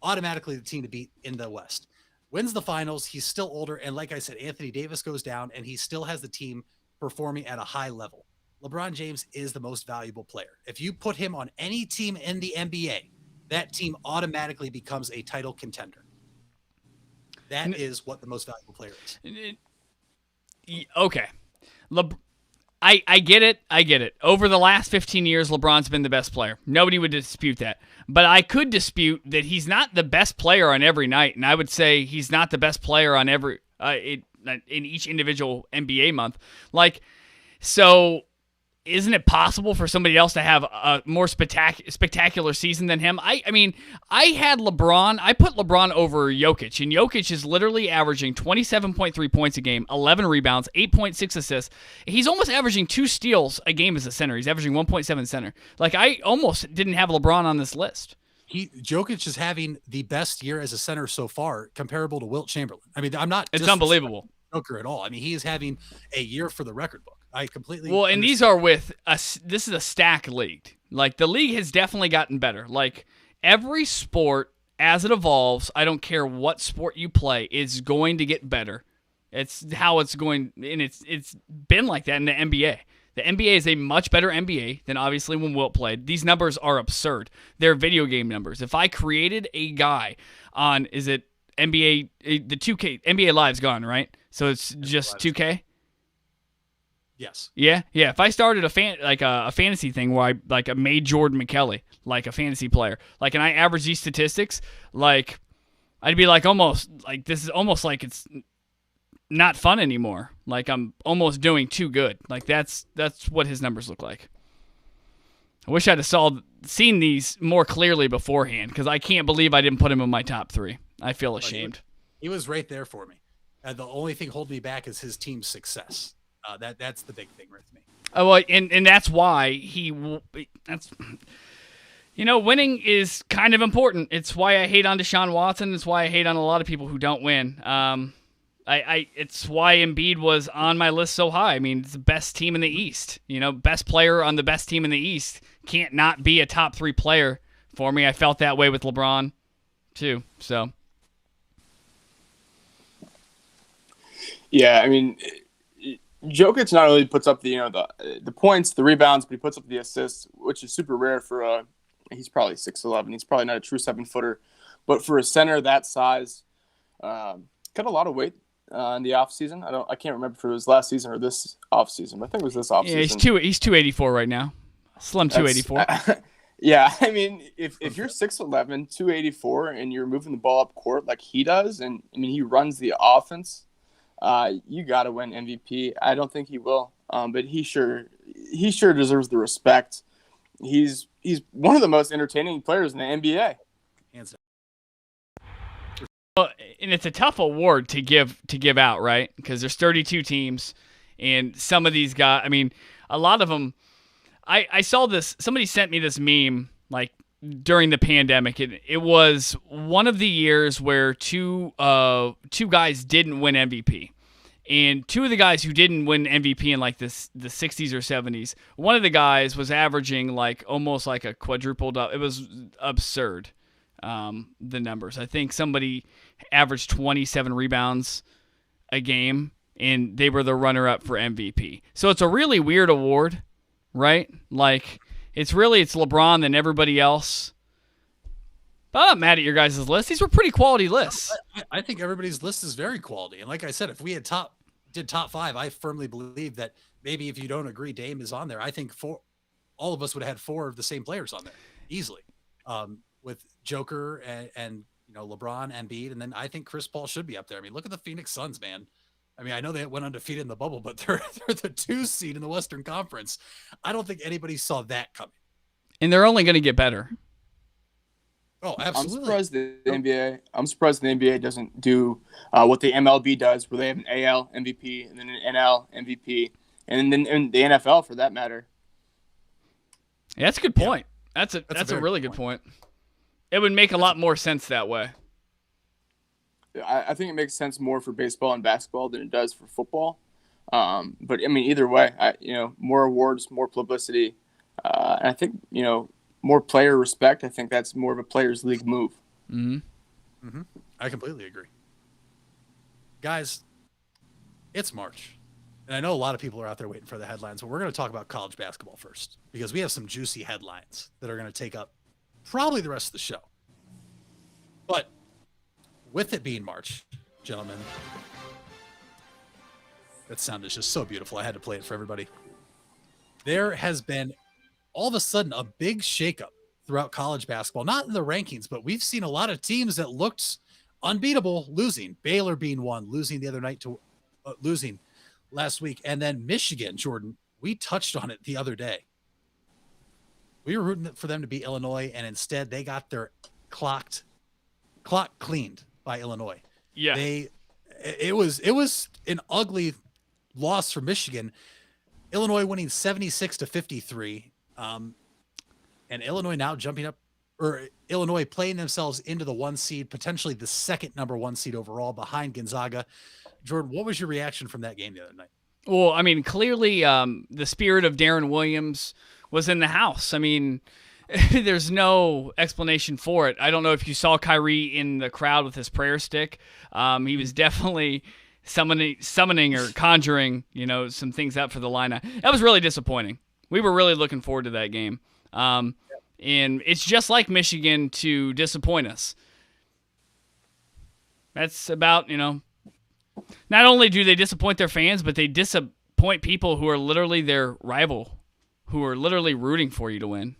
automatically the team to beat in the West. Wins the finals, he's still older, and like I said, Anthony Davis goes down, and he still has the team performing at a high level. LeBron James is the most valuable player. If you put him on any team in the NBA, that team automatically becomes a title contender. That is what the most valuable player is. Okay. I get it. I get it. Over the last 15 years, LeBron's been the best player. Nobody would dispute that. But I could dispute that he's not the best player on every night, and I would say he's not the best player on every in each individual NBA month. So isn't it possible for somebody else to have a more spectacular season than him? I had LeBron. I put LeBron over Jokic, and Jokic is literally averaging 27.3 points a game, 11 rebounds, 8.6 assists. He's almost averaging 2 steals a game as a center. He's averaging 1.7 center. I almost didn't have LeBron on this list. Jokic is having the best year as a center so far, comparable to Wilt Chamberlain. I'm not. It's unbelievable. Joker at all. He is having a year for the record book. I completely well, and these are this is a stack league. The league has definitely gotten better. Every sport, as it evolves, I don't care what sport you play, is going to get better. It's how it's going, and it's been like that in the NBA. The NBA is a much better NBA than obviously when Wilt played. These numbers are absurd. They're video game numbers. If I created a guy on, is it NBA, the 2K, NBA Live's gone, right? So it's just 2K? Yes. Yeah. If I started a fantasy thing where I made Jordan McKelly a fantasy player, and I average these statistics, I'd be almost this is almost like it's not fun anymore. I'm almost doing too good. That's what his numbers look like. I wish I'd have seen these more clearly beforehand, because I can't believe I didn't put him in my top 3. I feel ashamed. He was right there for me. The only thing holding me back is his team's success. That's the big thing with me. Oh, well, and that's why winning is kind of important. It's why I hate on Deshaun Watson. It's why I hate on a lot of people who don't win. It's why Embiid was on my list so high. It's the best team in the East. Best player on the best team in the East can't not be a top 3 player for me. I felt that way with LeBron too. So, yeah, Jokic not only puts up the points, the rebounds, but he puts up the assists, which is super rare for he's probably 6'11". He's probably not a true 7-footer, but for a center that size, got a lot of weight in the offseason. I can't remember if it was last season or this offseason, but I think it was this offseason. Yeah, he's 284 right now. Slim 284. Yeah, if you're 6'11", 284, and you're moving the ball up court like he does, and he runs the offense, you got to win MVP. I don't think he will, but he sure deserves the respect. He's one of the most entertaining players in the NBA. Hands down. Well, and it's a tough award to give out, right? Because there's 32 teams, And some of these guys, I mean, a lot of them, I saw this, somebody sent me this meme like during the pandemic. It was one of the years where two guys didn't win MVP. And two of the guys who didn't win MVP in like the 60s or 70s, one of the guys was averaging like almost like a quadrupled up. It was absurd, the numbers. I think somebody averaged 27 rebounds a game, and they were the runner-up for MVP. So it's a really weird award, right? Like, it's LeBron than everybody else. But I'm not mad at your guys' list. These were pretty quality lists. I think everybody's list is very quality. And like I said, if we had did top 5, I firmly believe that maybe if you don't agree Dame is on there, I think all of us would have had 4 of the same players on there easily, with Joker and LeBron, Embiid, and then I think Chris Paul should be up there. I mean, look at the Phoenix Suns, man. I mean, I know they went undefeated in the bubble, but they're the 2 seed in the Western Conference. I don't think anybody saw that coming. And they're only going to get better. Oh, absolutely. I'm surprised the NBA doesn't do what the MLB does, where they have an AL MVP and then an NL MVP, and then in the NFL for that matter. Yeah, that's a good point. Yeah. That's a really good point. It would make a lot more sense that way. I think it makes sense more for baseball and basketball than it does for football. But I mean, either way, more awards, more publicity, and I think more player respect. I think that's more of a players' league move. Mm-hmm. Mm-hmm. I completely agree. Guys, it's March. And I know a lot of people are out there waiting for the headlines, but we're going to talk about college basketball first because we have some juicy headlines that are going to take up probably the rest of the show. But with it being March, gentlemen, that sound is just so beautiful. I had to play it for everybody. There has been all of a sudden a big shakeup throughout college basketball, not in the rankings, but we've seen a lot of teams that looked unbeatable losing. Baylor being one, losing the other night to losing last week. And then Michigan, Jordan, we touched on it the other day. We were rooting for them to beat Illinois, and instead they got their clock cleaned by Illinois. Yeah. It was an ugly loss for Michigan. Illinois winning 76-53. And Illinois now jumping up, or Illinois playing themselves into the 1 seed, potentially the second number 1 seed overall behind Gonzaga. Jordan, what was your reaction from that game the other night? Well, I mean, clearly the spirit of Darren Williams was in the house. I mean, there's no explanation for it. I don't know if you saw Kyrie in the crowd with his prayer stick. He was definitely summoning or conjuring, some things up for the lineup. That was really disappointing. We were really looking forward to that game. And it's just like Michigan to disappoint us. That's about, not only do they disappoint their fans, but they disappoint people who are literally their rival, who are literally rooting for you to win.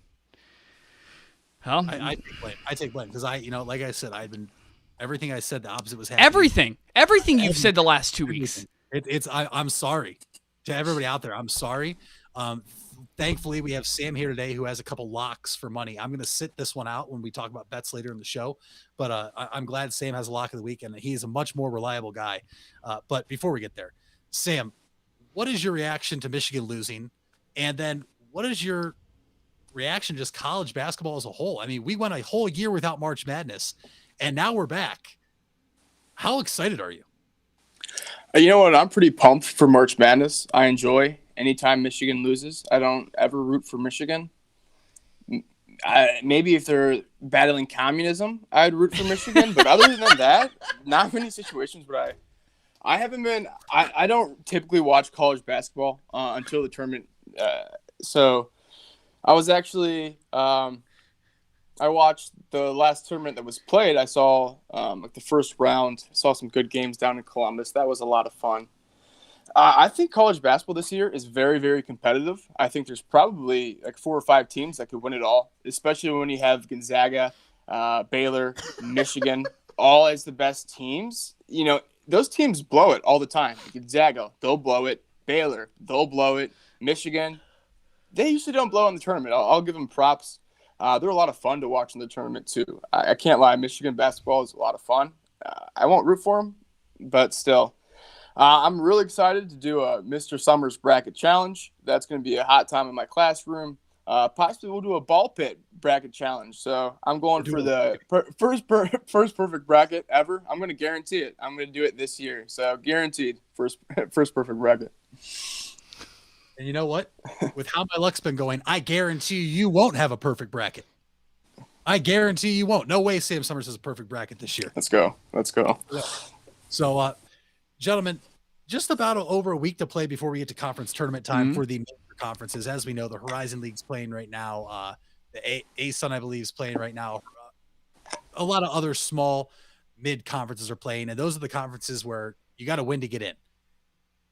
Well, I take blame because like I said, everything I said, the opposite was happening. Everything you've said the last 2 weeks. I'm sorry to everybody out there. I'm sorry. Thankfully, we have Sam here today who has a couple locks for money. I'm going to sit this one out when we talk about bets later in the show. But I'm glad Sam has a lock of the week, and he's a much more reliable guy. But before we get there, Sam, what is your reaction to Michigan losing? And then what is your reaction to just college basketball as a whole? I mean, we went a whole year without March Madness, and now we're back. How excited are you? You know what? I'm pretty pumped for March Madness. I enjoy anytime Michigan loses. I don't ever root for Michigan. Maybe if they're battling communism, I'd root for Michigan. But other than that, not many situations would I haven't been – I don't typically watch college basketball until the tournament. So I was actually I watched the last tournament that was played. I saw the first round. I saw some good games down in Columbus. That was a lot of fun. I think college basketball this year is very, very competitive. I think there's probably 4 or 5 teams that could win it all, especially when you have Gonzaga, Baylor, Michigan, all as the best teams. Those teams blow it all the time. Gonzaga, they'll blow it. Baylor, they'll blow it. Michigan, they usually don't blow in the tournament. I'll give them props. They're a lot of fun to watch in the tournament, too. I can't lie. Michigan basketball is a lot of fun. I won't root for them, but still. I'm really excited to do a Mr. Summers bracket challenge. That's going to be a hot time in my classroom. Possibly we'll do a ball pit bracket challenge. So I'm going for the first perfect bracket ever. I'm going to guarantee it. I'm going to do it this year. So guaranteed first perfect bracket. And you know what? With how my luck's been going, I guarantee you won't have a perfect bracket. I guarantee you won't. No way Sam Summers has a perfect bracket this year. Let's go. So, gentlemen, just about over a week to play before we get to conference tournament time for the major conferences. As we know, the Horizon League's playing right now. The ASUN, I believe, is playing right now. A lot of other small mid conferences are playing, and those are the conferences where you got to win to get in.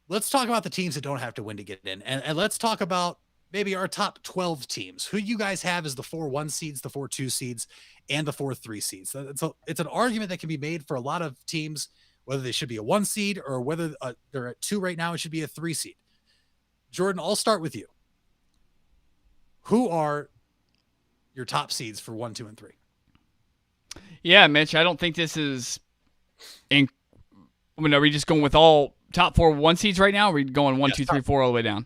Let's talk about the teams that don't have to win to get in, and let's talk about maybe our top 12 teams. Who you guys have as the 4-1 seeds, the 4-2 seeds, and the 4-3 seeds. It's an argument that can be made for a lot of teams, whether they should be a 1 seed or whether they're at 2 right now, it should be a 3 seed. Jordan, I'll start with you. Who are your top seeds for 1, 2, and 3? Yeah, Mitch, I don't think this is are we just going with all top 4 1 seeds right now? Or are we going 1, 2, 3, 4 all the way down?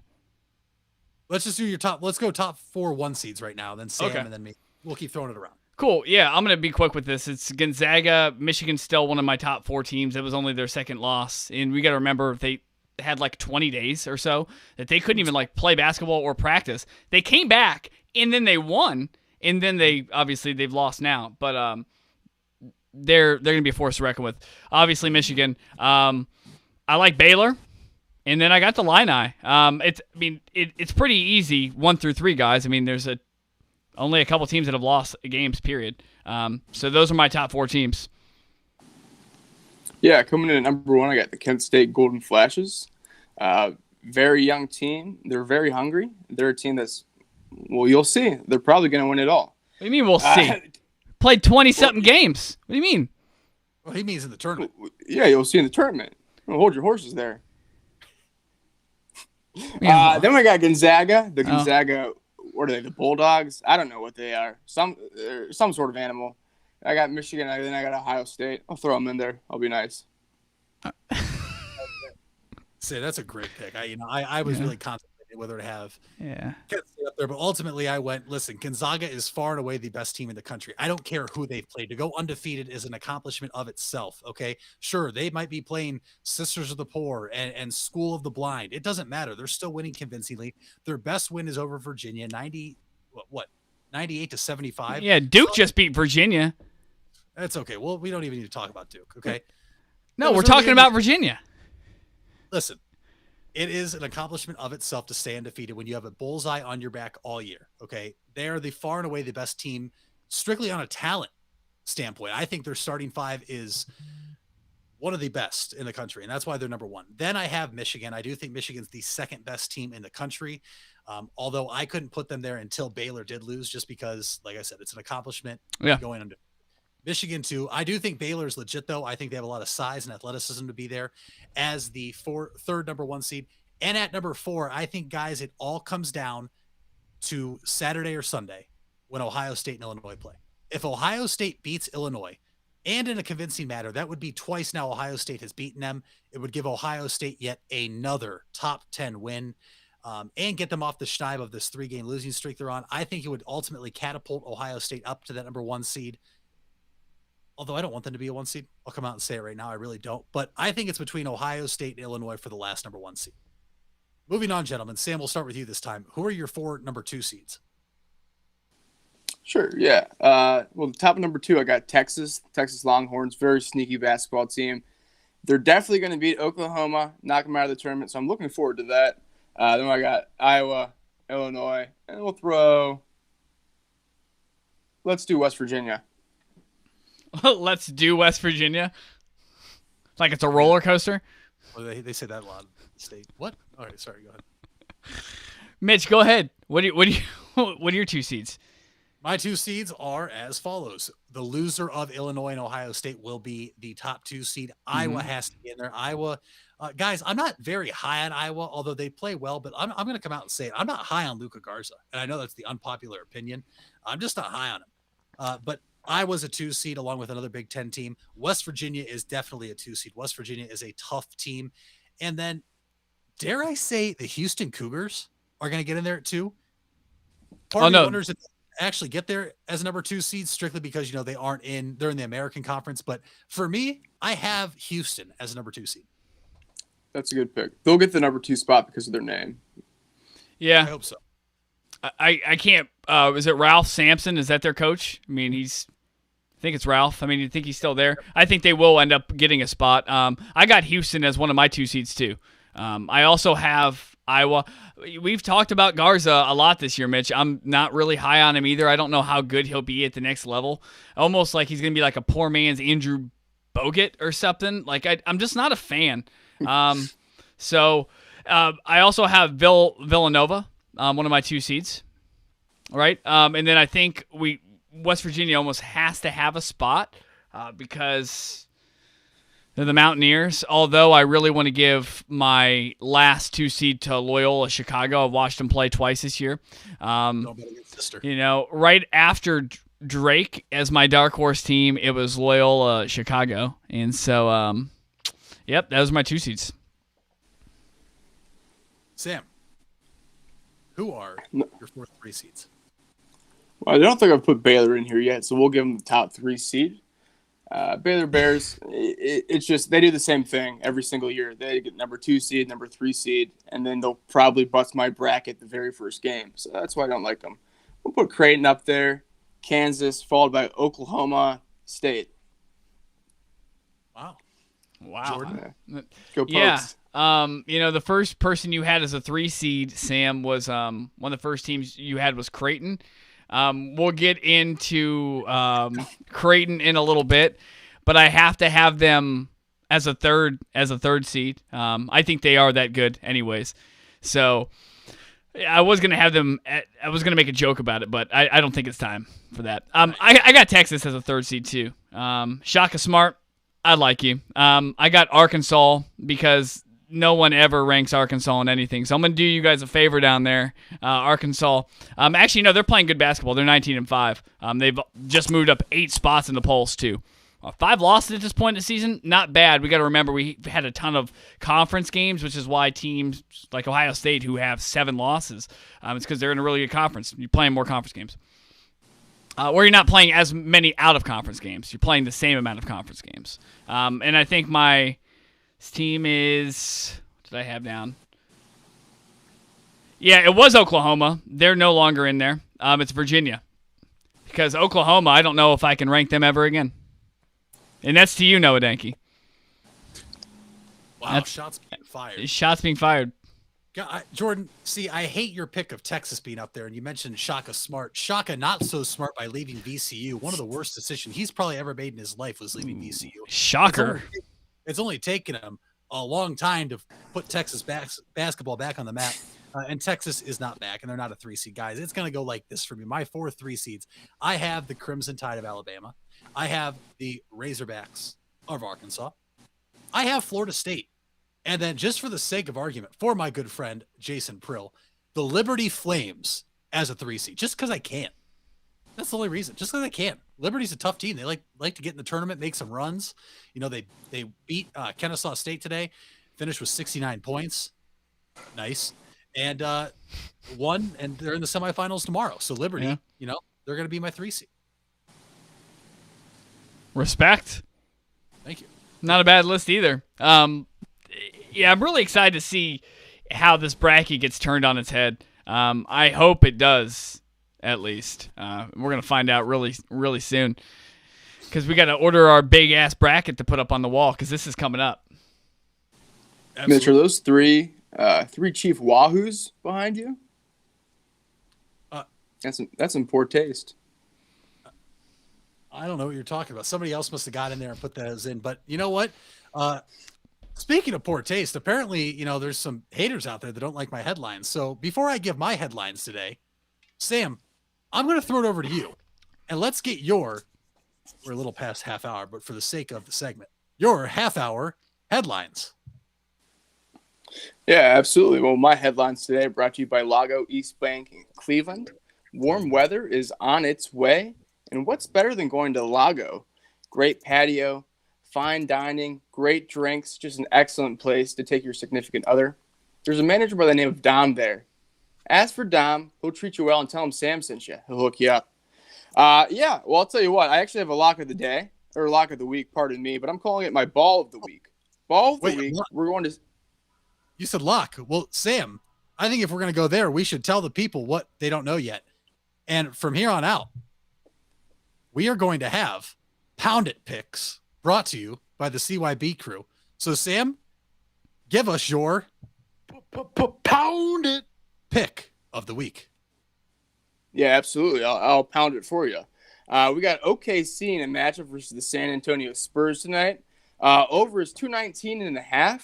Let's just do your top. Let's go top 4 1 seeds right now. Then Sam, and then me. We'll keep throwing it around. Cool. Yeah, I'm going to be quick with this. It's Gonzaga. Michigan's still one of my top 4 teams. It was only their second loss. And we got to remember they had like 20 days or so that they couldn't even like play basketball or practice. They came back and then they won. And then they've lost now. But they're going to be a force to reckon with. Obviously, Michigan. I like Baylor. And then I got the Illini. It's pretty easy 1 through 3, guys. I mean, there's only a couple teams that have lost games, period. So those are my top 4 teams. Yeah, coming in at number 1, I got the Kent State Golden Flashes. Very young team. They're very hungry. They're a team that's, well, you'll see. They're probably going to win it all. What do you mean we'll see? Played 20-something games. What do you mean? Well, he means in the tournament. Yeah, you'll see in the tournament. Hold your horses there. Then we got Gonzaga. The Gonzaga, what are they? The Bulldogs? I don't know what they are. Some sort of animal. I got Michigan, and then I got Ohio State. I'll throw them in there. I'll be nice. Say that's a great pick. I was really contemplating whether to have Kent State up there, but ultimately I went. Listen, Gonzaga is far and away the best team in the country. I don't care who they've played. To go undefeated is an accomplishment of itself. Okay, sure, they might be playing Sisters of the Poor and School of the Blind. It doesn't matter. They're still winning convincingly. Their best win is over Virginia, 98-75. Yeah, Duke just beat Virginia. That's okay. Well, we don't even need to talk about Duke. Okay. No, we're talking about Virginia. Listen, it is an accomplishment of itself to stay undefeated when you have a bullseye on your back all year. Okay. They are the far and away the best team strictly on a talent standpoint. I think their starting 5 is one of the best in the country, and that's why they're number 1. Then I have Michigan. I do think Michigan's the second best team in the country. Although I couldn't put them there until Baylor did lose, just because, like I said, it's an accomplishment going under. Michigan, too. I do think Baylor's legit, though. I think they have a lot of size and athleticism to be there as the third number 1 seed. And at number 4, I think, guys, it all comes down to Saturday or Sunday when Ohio State and Illinois play. If Ohio State beats Illinois, and in a convincing manner, that would be twice now Ohio State has beaten them. It would give Ohio State yet another top 10 win and get them off the schneid of this 3-game losing streak they're on. I think it would ultimately catapult Ohio State up to that number 1 seed. Although I don't want them to be a 1 seed. I'll come out and say it right now. I really don't. But I think it's between Ohio State and Illinois for the last number 1 seed. Moving on, gentlemen. Sam, we'll start with you this time. Who are your 4 number 2 seeds? Sure, yeah. Well, the top of number 2, I got Texas Longhorns. Very sneaky basketball team. They're definitely going to beat Oklahoma, knock them out of the tournament, so I'm looking forward to that. Then I got Iowa, Illinois, and let's do West Virginia. Let's do West Virginia. Like it's a roller coaster. Well, they say that a lot in the state. What? All right, sorry, go ahead. Mitch, go ahead. What are your 2 seeds? My 2 seeds are as follows. The loser of Illinois and Ohio State will be the top 2 seed. Iowa has to be in there. Iowa, guys, I'm not very high on Iowa, although they play well, but I'm going to come out and say it. I'm not high on Luka Garza, and I know that's the unpopular opinion. I'm just not high on him. But Iowa's a 2 seed along with another Big Ten team. West Virginia is definitely a 2 seed. West Virginia is a tough team. And then, dare I say, the Houston Cougars are going to get in there too. Part of me wonders if they actually get there as a number 2 seed strictly because, they're in the American Conference. But for me, I have Houston as a number 2 seed. That's a good pick. They'll get the number 2 spot because of their name. Yeah. I hope so. I can't. Is it Ralph Sampson? Is that their coach? I mean, I think it's Ralph. I mean, you think he's still there? I think they will end up getting a spot. I got Houston as one of my 2 seeds too. I also have Iowa. We've talked about Garza a lot this year, Mitch. I'm not really high on him either. I don't know how good he'll be at the next level. Almost like he's going to be like a poor man's Andrew Bogut or something. Like I'm just not a fan. So I also have Villanova, one of my 2 seeds. Right. And then I think West Virginia almost has to have a spot because they're the Mountaineers. Although I really want to give my last 2 seed to Loyola Chicago. I've watched them play twice this year. Right after Drake as my dark horse team, it was Loyola Chicago. And so, yep, that was my 2 seeds. Sam, who are your 4th 3 seeds? Well, I don't think I've put Baylor in here yet, so we'll give them the top 3 seed. Baylor Bears, it's just they do the same thing every single year. They get number 2 seed, number 3 seed, and then they'll probably bust my bracket the very first game. So that's why I don't like them. We'll put Creighton up there, Kansas, followed by Oklahoma State. Wow. Jordan? Go Pokes. Yeah. The first person you had as a 3 seed, Sam, was one of the first teams you had was Creighton. We'll get into Creighton in a little bit, but I have to have them as a third seed. I think they are that good anyways. So I was going to have them I was going to make a joke about it, but I don't think it's time for that. I got Texas as a 3rd seed too. Shaka Smart, I like you. I got Arkansas because no one ever ranks Arkansas in anything. So I'm going to do you guys a favor down there. Arkansas. Actually, no, they're playing good basketball. They're 19-5. They've just moved up 8 spots in the polls, too. 5 losses at this point in the season, not bad. We got to remember we had a ton of conference games, which is why teams like Ohio State who have 7 losses, it's because they're in a really good conference. You're playing more conference games. Or you're not playing as many out-of-conference games. You're playing the same amount of conference games. And I think my team is, what did I have down? Yeah, it was Oklahoma. They're no longer in there. It's Virginia. Because Oklahoma, I don't know if I can rank them ever again. And that's to you, Noah Danke. Wow, shots being fired. Shots being fired. Jordan, see, I hate your pick of Texas being up there, and you mentioned Shaka Smart. Shaka not so smart by leaving VCU. One of the worst decisions he's probably ever made in his life was leaving VCU. Shocker. It's only taken him a long time to put Texas basketball back on the map, and Texas is not back, and they're not a 3 seed, guys. It's going to go like this for me. My 4 3 seeds. I have the Crimson Tide of Alabama. I have the Razorbacks of Arkansas. I have Florida State. And then just for the sake of argument, for my good friend, Jason Prill, the Liberty Flames as a 3 seed, just because I can. That's the only reason, just because I can. Liberty's a tough team. They like to get in the tournament, make some runs. They beat Kennesaw State today, finished with 69 points. Nice. And won, and they're in the semifinals tomorrow. So Liberty, they're going to be my 3 seed. Respect. Thank you. Not a bad list either. Yeah, I'm really excited to see how this bracket gets turned on its head. I hope it does, at least. We're going to find out really, really soon because we got to order our big-ass bracket to put up on the wall because this is coming up. Absolutely. Mitch, are those three Chief Wahoos behind you? That's in poor taste. I don't know what you're talking about. Somebody else must have got in there and put those in. But you know what? Speaking of poor taste, apparently, there's some haters out there that don't like my headlines. So before I give my headlines today, Sam, I'm going to throw it over to you. And let's get we're a little past half hour, but for the sake of the segment, your half-hour headlines. Yeah, absolutely. Well, my headlines today are brought to you by Lago East Bank in Cleveland. Warm weather is on its way. And what's better than going to Lago? Great patio, fine dining, great drinks, just an excellent place to take your significant other. There's a manager by the name of Dom there. Ask for Dom. He'll treat you well and tell him Sam sent you. He'll hook you up. Yeah, well, I'll tell you what. I actually have a lock of the day, or lock of the week, pardon me, but I'm calling it my ball of the week. Ball of the week, we're going to... You said lock. Well, Sam, I think if we're going to go there, we should tell the people what they don't know yet. And from here on out, we are going to have Pound It picks brought to you by the CYB crew. So, Sam, give us your Pound It pick of the week. Yeah, absolutely. I'll pound it for you. We got OKC in a matchup versus the San Antonio Spurs tonight. Over is 219.5. I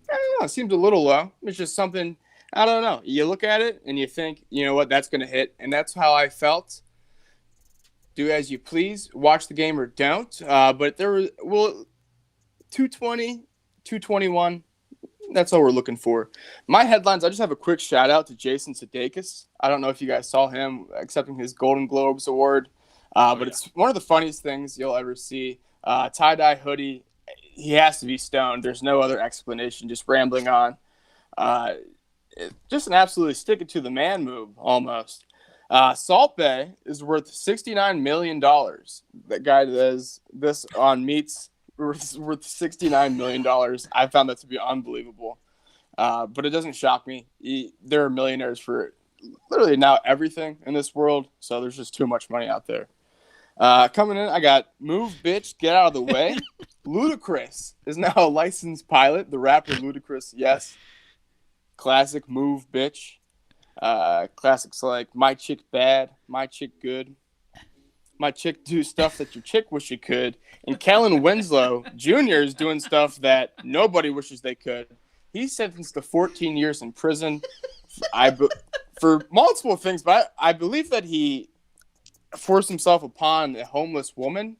don't know. It seems a little low. It's just something, I don't know. You look at it and you think, you know what, that's going to hit. And that's how I felt. Do as you please. Watch the game or don't. But there was, 220, 221. That's all we're looking for. My headlines, I just have a quick shout out to Jason Sudeikis. I don't know if you guys saw him accepting his Golden Globes award, but it's one of the funniest things you'll ever see. Tie-dye hoodie. He has to be stoned. There's no other explanation, just rambling on. Just an absolutely stick it to the man move, almost. Salt Bae is worth $69 million. That guy does this on meats worth $69 million. I found that to be unbelievable. But it doesn't shock me. There are millionaires for literally now everything in this world, so there's just too much money out there. Coming in, I got Move Bitch, Get Out of the Way. Ludacris is now a licensed pilot. The rapper Ludacris, yes. Classic Move Bitch. Classics like My Chick Bad, My Chick Good. My chick do stuff that your chick wish she could. And Kellen Winslow Jr. is doing stuff that nobody wishes they could. He's sentenced to 14 years in prison for multiple things, but I believe that he forced himself upon a homeless woman,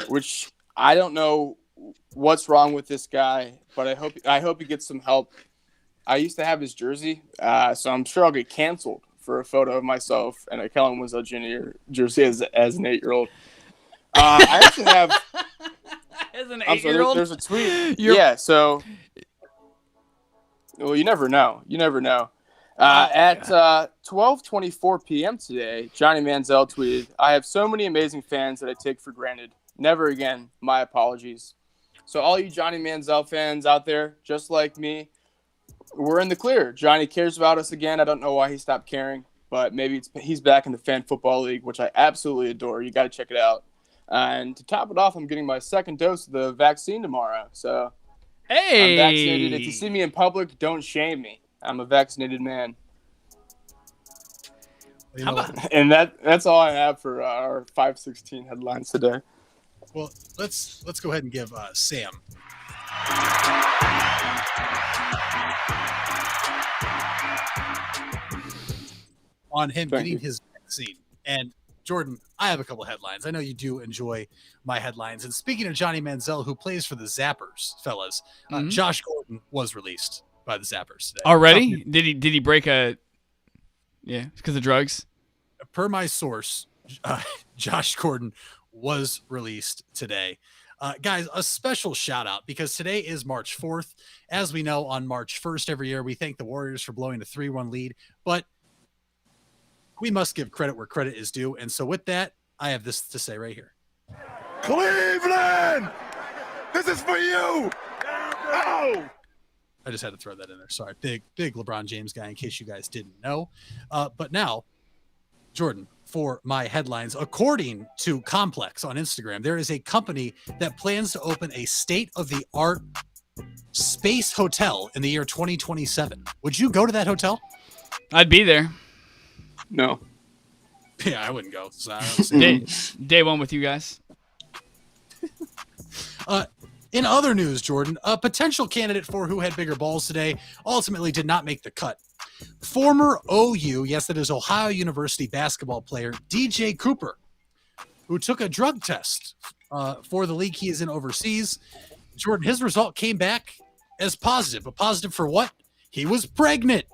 which I don't know what's wrong with this guy, but I hope he gets some help. I used to have his jersey, so I'm sure I'll get canceled for a photo of myself and a Kellen Winslow Jr. jersey as an 8-year-old. I actually have as an 8-year-old. There's a tweet. Yeah, so well, you never know. At 12:24 p.m. today, Johnny Manziel tweeted, "I have so many amazing fans that I take for granted. Never again. My apologies." So all you Johnny Manziel fans out there, just like me, we're in the clear. Johnny cares about us again. I don't know why he stopped caring, but maybe he's back in the Fan Football League, which I absolutely adore. You got to check it out. And to top it off, I'm getting my second dose of the vaccine tomorrow. So hey, I'm vaccinated. If you see me in public, don't shame me. I'm a vaccinated man. And that's all I have for our 516 headlines today. Well, let's go ahead and give Sam on him getting his vaccine. And Jordan, I have a couple headlines. I know you do enjoy my headlines. And speaking of Johnny Manziel, who plays for the Zappers, fellas, Josh Gordon was released by the Zappers today. Already? Did he break a? Yeah, because of drugs. Per my source, Josh Gordon was released today. Guys, a special shout out because today is March 4th. As we know, on March 1st every year, we thank the Warriors for blowing a 3-1 lead, but we must give credit where credit is due. And so with that, I have this to say right here. Cleveland, this is for you. Oh! I just had to throw that in there. Sorry. Big LeBron James guy, in case you guys didn't know. But now, Jordan, for my headlines, according to Complex on Instagram, there is a company that plans to open a state-of-the-art space hotel in the year 2027. Would you go to that hotel? I'd be there. No. Yeah, I wouldn't go. So I don't see day one with you guys. In other news, Jordan, a potential candidate for who had bigger balls today ultimately did not make the cut. Former OU, yes, that is Ohio University basketball player DJ Cooper, who took a drug test for the league he is in overseas. Jordan, his result came back as positive. But positive for what? He was pregnant.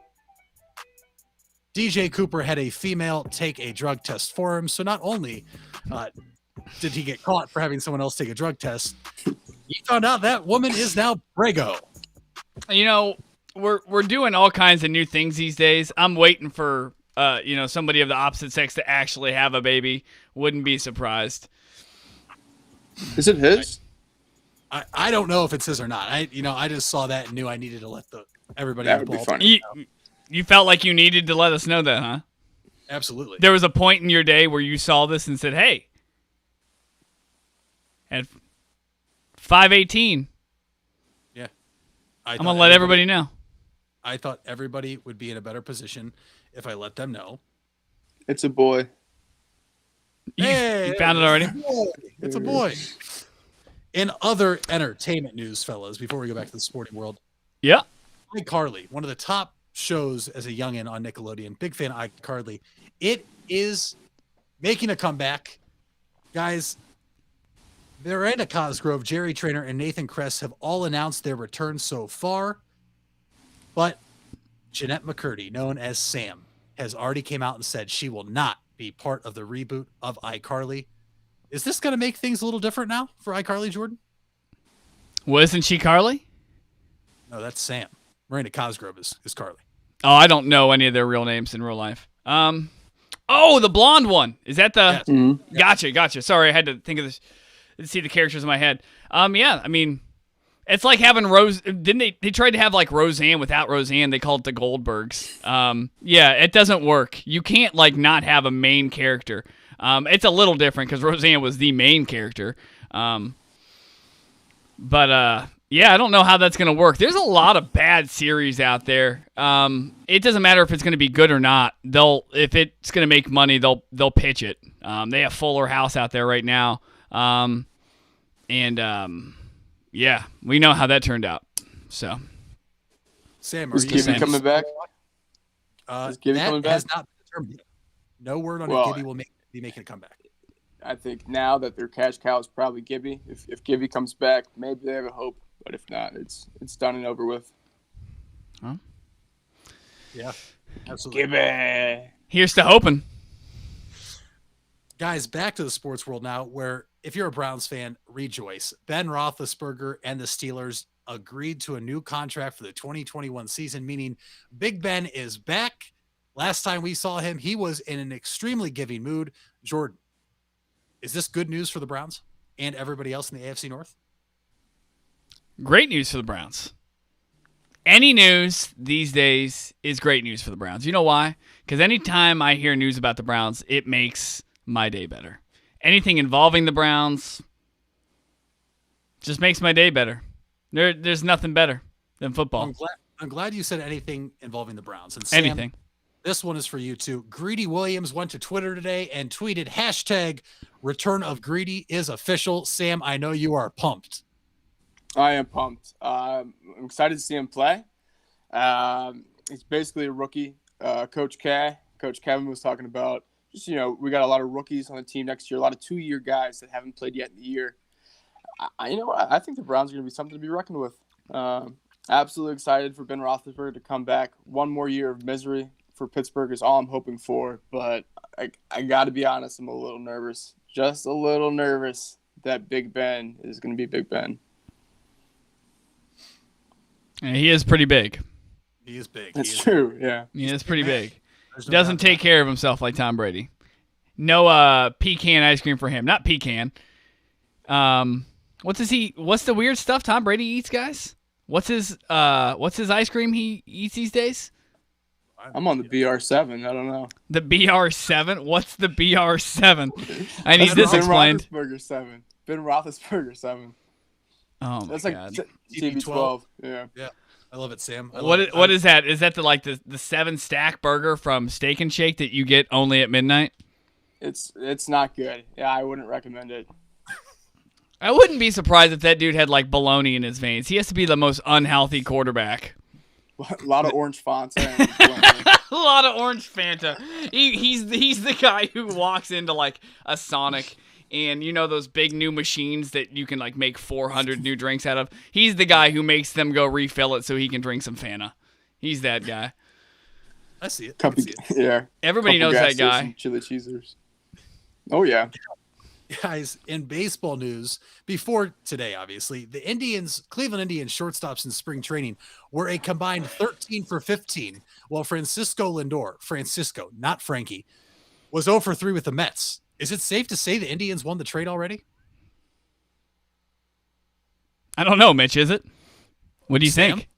DJ Cooper had a female take a drug test for him. So not only did he get caught for having someone else take a drug test, You found out that woman is now Prego. You know, we're doing all kinds of new things these days. I'm waiting for somebody of the opposite sex to actually have a baby. Wouldn't be surprised. Is it his? I don't know if it's his or not. I just saw that and knew I needed to let everybody That in the would be ball. funny. You felt like you needed to let us know that, huh? Absolutely. There was a point in your day where you saw this and said, "Hey, at 5:18, Yeah. I'm gonna let everybody know." I thought everybody would be in a better position if I let them know. It's a boy. You Hey, found it already? It's a boy. In other entertainment news, fellas, before we go back to the sporting world, Yeah. iCarly, one of the top shows as a youngin on Nickelodeon. Big fan of iCarly. It is making a comeback. Guys, Miranda Cosgrove, Jerry Trainer, and Nathan Kress have all announced their return so far. But Jeanette McCurdy, known as Sam, has already came out and said she will not be part of the reboot of iCarly. Is this going to make things a little different now for iCarly, Jordan? Well, isn't she Carly? No, that's Sam. Miranda Cosgrove is Carly. Oh, I don't know any of their real names in real life. Oh, the blonde one. Is that the? Yes. Gotcha. Sorry, I had to think of this. See the characters in my head. Yeah. I mean, it's like having Rose. Didn't they tried to have like Roseanne without Roseanne? They called it the Goldbergs. Yeah, it doesn't work. You can't like not have a main character. It's a little different because Roseanne was the main character. Yeah, I don't know how that's going to work. There's a lot of bad series out there. It doesn't matter if it's going to be good or not. If it's going to make money, they'll pitch it. They have Fuller House out there right now. Yeah, we know how that turned out. So, Sam, Is Gibby coming back? Is Gibby coming back? Has not been determined yet. No word on if Gibby will be making a comeback. I think now that their cash cow is probably Gibby. If Gibby comes back, maybe they have a hope. But if not, it's done and over with. Huh? Yeah, absolutely. Gibby. Here's to hoping. Guys, back to the sports world now, where if you're a Browns fan, rejoice. Ben Roethlisberger and the Steelers agreed to a new contract for the 2021 season, meaning Big Ben is back. Last time we saw him, he was in an extremely giving mood. Jordan, is this good news for the Browns and everybody else in the AFC North? Great news for the Browns. Any news these days is great news for the Browns. You know why? Because anytime I hear news about the Browns, it makes my day better. Anything involving the Browns just makes my day better. There's nothing better than football. I'm glad you said anything involving the Browns. And Sam, Anything. This one is for you too. Greedy Williams went to Twitter today and tweeted hashtag return of Greedy is official. Sam, I know you are pumped. I am pumped. I'm excited to see him play. He's basically a rookie. Coach Kevin was talking about just, we got a lot of rookies on the team next year, a lot of 2-year guys that haven't played yet in the year. I think the Browns are going to be something to be reckoned with. Absolutely excited for Ben Roethlisberger to come back. One more year of misery for Pittsburgh is all I'm hoping for. But I got to be honest, I'm a little nervous. Just a little nervous that Big Ben is going to be Big Ben. And he is pretty big. He is big. That's true, yeah. He is pretty big. There's no Doesn't doubt take about care of himself like Tom Brady. No pecan ice cream for him. Not pecan. What's the weird stuff Tom Brady eats, guys? What's his ice cream he eats these days? I'm on the BR7. I don't know. The BR7? What's the BR7? I need this explained. Ben Roethlisberger 7. Oh my That's god. like TB12. Yeah. Yeah, I love it, Sam. What is that? Is that the 7-stack burger from Steak and Shake that you get only at midnight? It's not good. Yeah, I wouldn't recommend it. I wouldn't be surprised if that dude had like bologna in his veins. He has to be the most unhealthy quarterback. A lot of orange fonts. A lot of orange Fanta. He's the guy who walks into like a Sonic and those big new machines that you can like make 400 new drinks out of. He's the guy who makes them go refill it so he can drink some Fanta. He's that guy. I see it. Yeah. Everybody knows that guy. Chili cheesers. Oh yeah. Guys, in baseball news, before today, obviously, the Cleveland Indians shortstops in spring training were a combined 13 for 15, while Francisco, not Frankie, was 0 for 3 with the Mets. Is it safe to say the Indians won the trade already? I don't know, Mitch, is it? What do you think?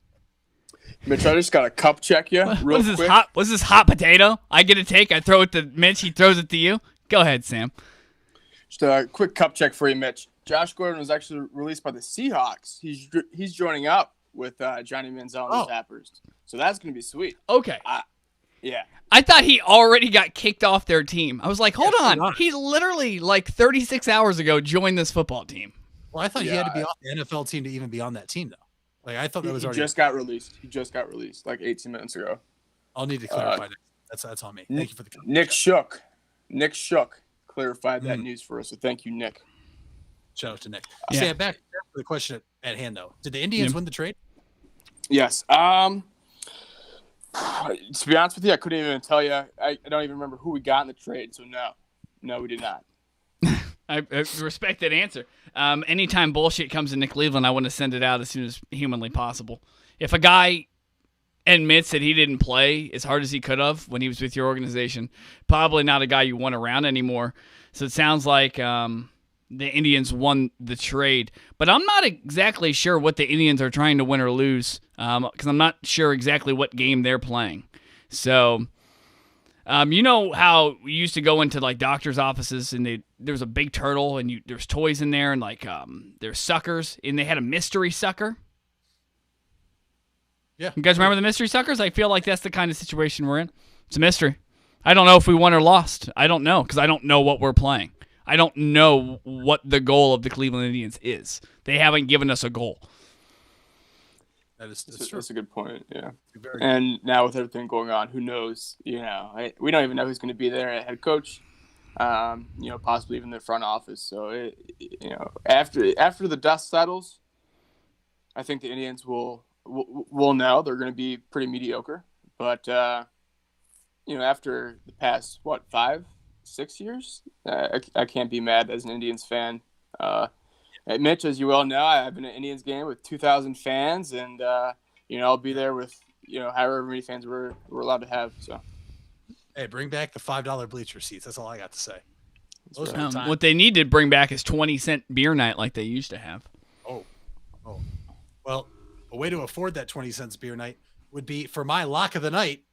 Mitch, I just got to cup check you real quick. What's this hot potato? I get a take. I throw it to Mitch. He throws it to you. Go ahead, Sam. Just a quick cup check for you, Mitch. Josh Gordon was actually released by the Seahawks. He's joining up with Johnny Manziel and the Zappers. So that's going to be sweet. Okay. Yeah. I thought he already got kicked off their team. I was like, hold on. He literally, like 36 hours ago, joined this football team. Well, I thought he had to be off the NFL team to even be on that team, though. Like, I thought that was already. He just got released. He just got released like 18 minutes ago. I'll need to clarify that. That's on me. Thank you for the comment. Nick Shook clarified that news for us. So thank you, Nick. Shout out to Nick. Sam, back to the question at hand, though. Did the Indians win the trade? Yes. To be honest with you, I couldn't even tell you. I don't even remember who we got in the trade. So no, we did not. I respect that answer. Anytime bullshit comes into Cleveland, I want to send it out as soon as humanly possible. If a guy admits that he didn't play as hard as he could have when he was with your organization, probably not a guy you want around anymore. So it sounds like the Indians won the trade. But I'm not exactly sure what the Indians are trying to win or lose because I'm not sure exactly what game they're playing. So... you know how we used to go into like doctor's offices and there was a big turtle and there's toys in there and like there's suckers and they had a mystery sucker. Yeah. You guys remember the mystery suckers? I feel like that's the kind of situation we're in. It's a mystery. I don't know if we won or lost. I don't know because I don't know what we're playing. I don't know what the goal of the Cleveland Indians is. They haven't given us a goal. That's a good point, yeah. And now with everything going on, who knows? We don't even know who's going to be there at head coach. Possibly even the front office. So, after the dust settles, I think the Indians will know they're going to be pretty mediocre. But after the past 5-6 years, I can't be mad as an Indians fan. Mitch, as you well know, I've been at an Indians game with 2,000 fans, and I'll be there with however many fans we're allowed to have. So, hey, bring back the $5 bleacher seats. That's all I got to say. What they need to bring back is 20-cent beer night like they used to have. Oh, well, a way to afford that 20 cents beer night would be for my lock of the night.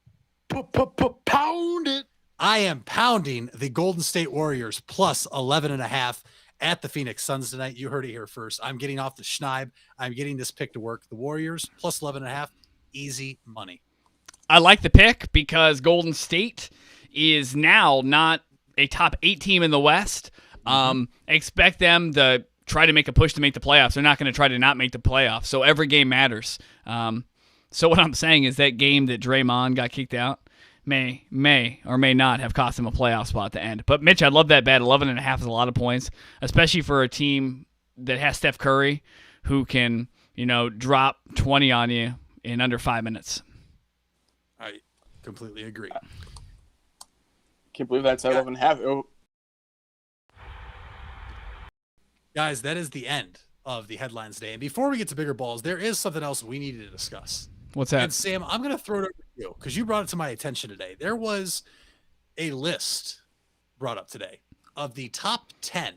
Pound it. I am pounding the Golden State Warriors plus 11.5. At the Phoenix Suns tonight. You heard it here first. I'm getting off the schneid. I'm getting this pick to work. The Warriors plus 11.5. Easy money. I like the pick because Golden State is now not a top 8 team in the West. Expect them to try to make a push to make the playoffs. They're not going to try to not make the playoffs. So every game matters. So what I'm saying is that game that Draymond got kicked out may or may not have cost him a playoff spot to end. But, Mitch, I love that bet. 11.5 is a lot of points, especially for a team that has Steph Curry who can, drop 20 on you in under 5 minutes. I completely agree. Can't believe that's 11.5. Oh. Guys, that is the end of the headlines today. And before we get to bigger balls, there is something else we needed to discuss. What's that? And Sam, I'm going to throw it over to you because you brought it to my attention today. There was a list brought up today of the top 10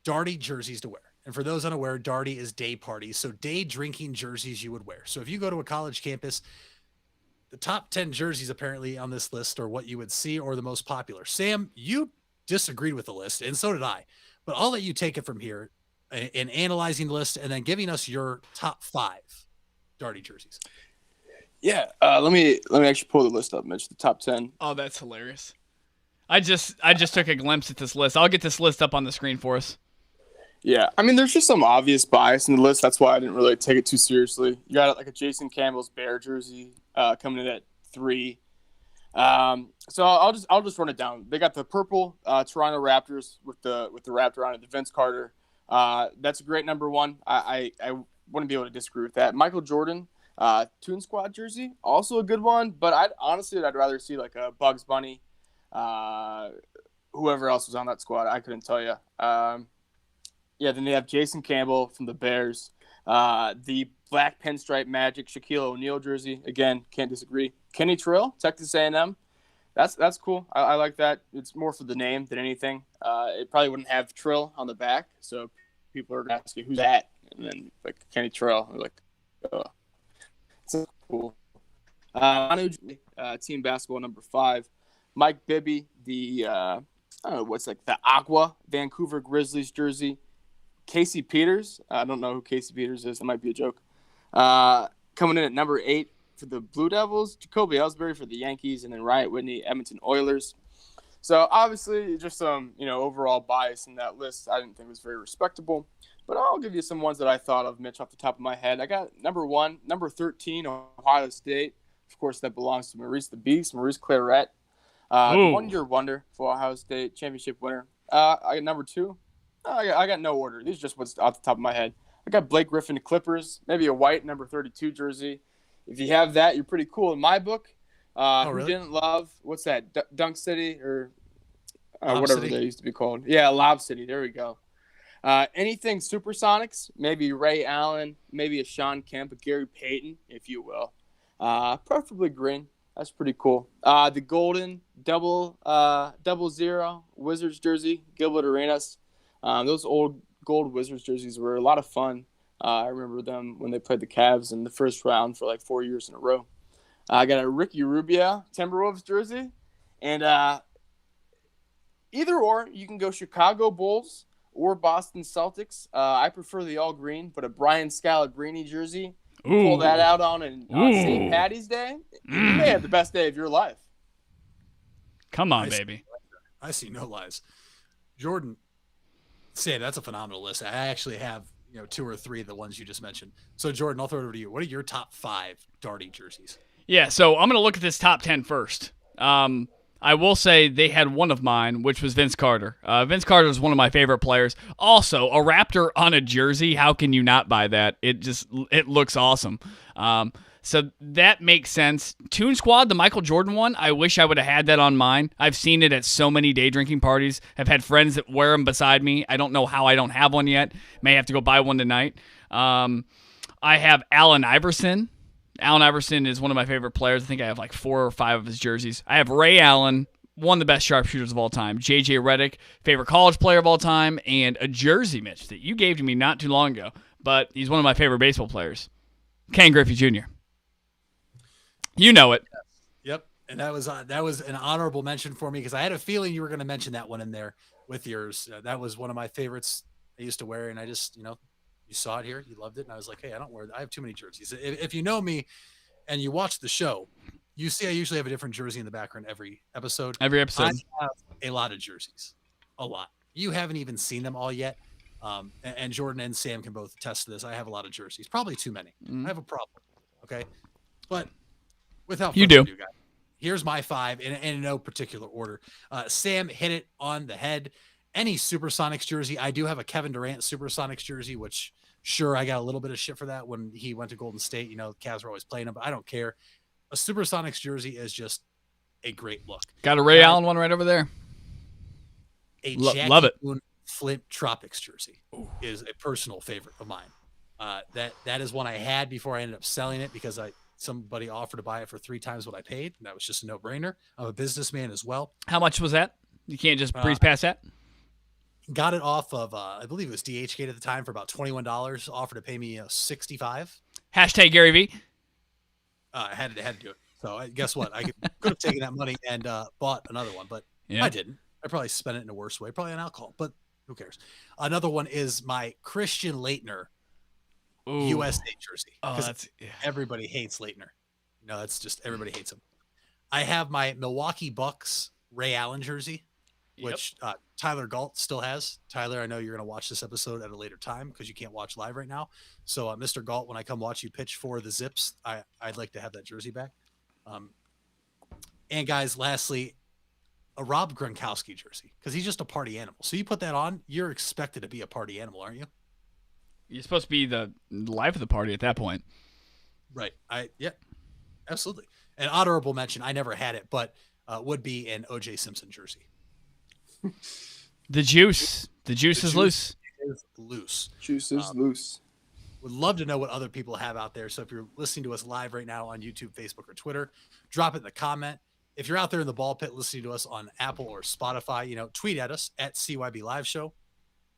Darty jerseys to wear. And for those unaware, Darty is day parties. So day drinking jerseys you would wear. So if you go to a college campus, the top 10 jerseys apparently on this list are what you would see or the most popular. Sam, you disagreed with the list, and so did I. But I'll let you take it from here in analyzing the list and then giving us your top 5 Darty jerseys. Yeah, let me actually pull the list up, Mitch. The top 10. Oh, that's hilarious. I just took a glimpse at this list. I'll get this list up on the screen for us. Yeah, I mean, there's just some obvious bias in the list. That's why I didn't really take it too seriously. You got like a Jason Campbell's Bear jersey coming in at 3. So I'll just run it down. They got the purple Toronto Raptors with the Raptor on it, the Vince Carter. That's a great number 1. I wouldn't be able to disagree with that. Michael Jordan, Toon Squad jersey, also a good one. But I'd rather see like a Bugs Bunny, whoever else was on that squad, I couldn't tell you. Then they have Jason Campbell from the Bears. The black pinstripe Magic Shaquille O'Neal jersey. Again, can't disagree. Kenny Trill, Texas A&M. That's cool. I like that. It's more for the name than anything. It probably wouldn't have Trill on the back, so people are asking who's that, and then like Kenny Trill. I'm like, oh, it's cool. Team basketball number 5. Mike Bibby, the I don't know what's like the Aqua Vancouver Grizzlies jersey. Casey Peters. I don't know who Casey Peters is. That might be a joke. Coming in at number 8 for the Blue Devils, Jacoby Ellsbury for the Yankees, and then Riot Whitney, Edmonton Oilers. So obviously, just some overall bias in that list. I didn't think it was very respectable, but I'll give you some ones that I thought of, Mitch, off the top of my head. I got number 1, number 13, Ohio State. Of course, that belongs to Maurice the Beast, Maurice Claret. The 1-year wonder for Ohio State, championship winner. I got number 2. I got no order. These are just what's off the top of my head. I got Blake Griffin to Clippers, maybe a white number 32 jersey. If you have that, you're pretty cool in my book. Who didn't love, what's that, Dunk City or whatever City. They used to be called. Yeah, Lob City. There we go. Anything Supersonics, maybe Ray Allen, maybe a Sean Kemp, a Gary Payton, if you will. Preferably green. That's pretty cool. The golden double zero Wizards jersey, Gilbert Arenas. Those old gold Wizards jerseys were a lot of fun. I remember them when they played the Cavs in the first round for like 4 years in a row. I got a Ricky Rubio Timberwolves jersey. And either or, you can go Chicago Bulls or Boston Celtics. I prefer the all green, but a Brian Scalabrine jersey. Pull that out on St. Patty's Day. You may have the best day of your life. Come on, baby. I see no lies. Jordan, that's a phenomenal list. I actually have 2 or 3 of the ones you just mentioned. So Jordan, I'll throw it over to you. What are your top 5 Darty jerseys? Yeah, so I'm going to look at this top 10 first. I will say they had one of mine, which was Vince Carter. Vince Carter is one of my favorite players. Also, a Raptor on a jersey. How can you not buy that? It looks awesome. So that makes sense. Toon Squad, the Michael Jordan one, I wish I would have had that on mine. I've seen it at so many day drinking parties. I've had friends that wear them beside me. I don't know how I don't have one yet. May have to go buy one tonight. I have Allen Iverson. Allen Iverson is one of my favorite players. I think I have like 4 or 5 of his jerseys. I have Ray Allen, one of the best sharpshooters of all time. J.J. Redick, favorite college player of all time, and a jersey, Mitch, that you gave to me not too long ago. But he's one of my favorite baseball players. Ken Griffey Jr. You know it. Yep, and that was an honorable mention for me because I had a feeling you were going to mention that one in there with yours. That was one of my favorites I used to wear, and I just, you saw it here, you loved it, and I was like, hey, I don't wear that. I have too many jerseys. If you know me and you watch the show, you see I usually have a different jersey in the background every episode. I have a lot of jerseys. A lot. You haven't even seen them all yet. And Jordan and Sam can both attest to this. I have a lot of jerseys. Probably too many. I have a problem. Okay? But without further ado, guys, here's my 5 in no particular order. Sam hit it on the head. Any Supersonics jersey. I do have a Kevin Durant Supersonics jersey, which sure, I got a little bit of shit for that when he went to Golden State. The Cavs were always playing him, but I don't care. A Supersonics jersey is just a great look. Got a Ray Allen one right over there. A love it. Flint Tropics jersey is a personal favorite of mine. That is one I had before I ended up selling it because somebody offered to buy it for 3 times what I paid. And that was just a no-brainer. I'm a businessman as well. How much was that? You can't just breeze past that? Got it off of, I believe it was Ejected at the time for about $21. Offered to pay me $65. Hashtag Gary V. I had to do it. So guess what? I could have taken that money and bought another one, but I didn't. I probably spent it in a worse way, probably on alcohol, but who cares? Another one is my Christian Laettner USA jersey. Because everybody hates Laettner. That's just everybody hates him. I have my Milwaukee Bucks Ray Allen jersey, which Tyler Galt still has. Tyler, I know you're going to watch this episode at a later time because you can't watch live right now. So, Mr. Galt, when I come watch you pitch for the Zips, I'd like to have that jersey back. And guys, lastly, a Rob Gronkowski jersey because he's just a party animal. So you put that on, you're expected to be a party animal, aren't you? You're supposed to be the life of the party at that point. Right. Absolutely. An honorable mention, I never had it, but would be an O.J. Simpson jersey. The juice is loose. Is loose. Juice is loose. Would love to know what other people have out there. So if you're listening to us live right now on YouTube, Facebook, or Twitter, drop it in the comment. If you're out there in the ball pit listening to us on Apple or Spotify, tweet at us at CYB Live Show.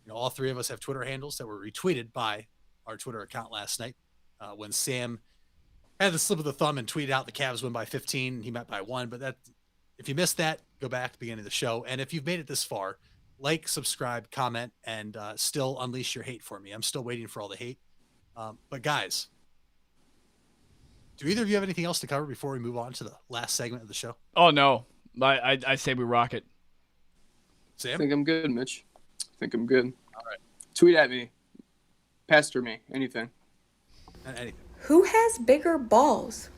All three of us have Twitter handles that were retweeted by our Twitter account last night when Sam had the slip of the thumb and tweeted out the Cavs win by 15. He met by 1. But if you missed that, go back to the beginning of the show. And if you've made it this far, like, subscribe, comment, and still unleash your hate for me. I'm still waiting for all the hate. But guys, do either of you have anything else to cover before we move on to the last segment of the show? Oh, no. I say we rock it. Sam? I think I'm good, Mitch. I think I'm good. All right. Tweet at me. Pester me. Anything. Anything. Who has bigger balls?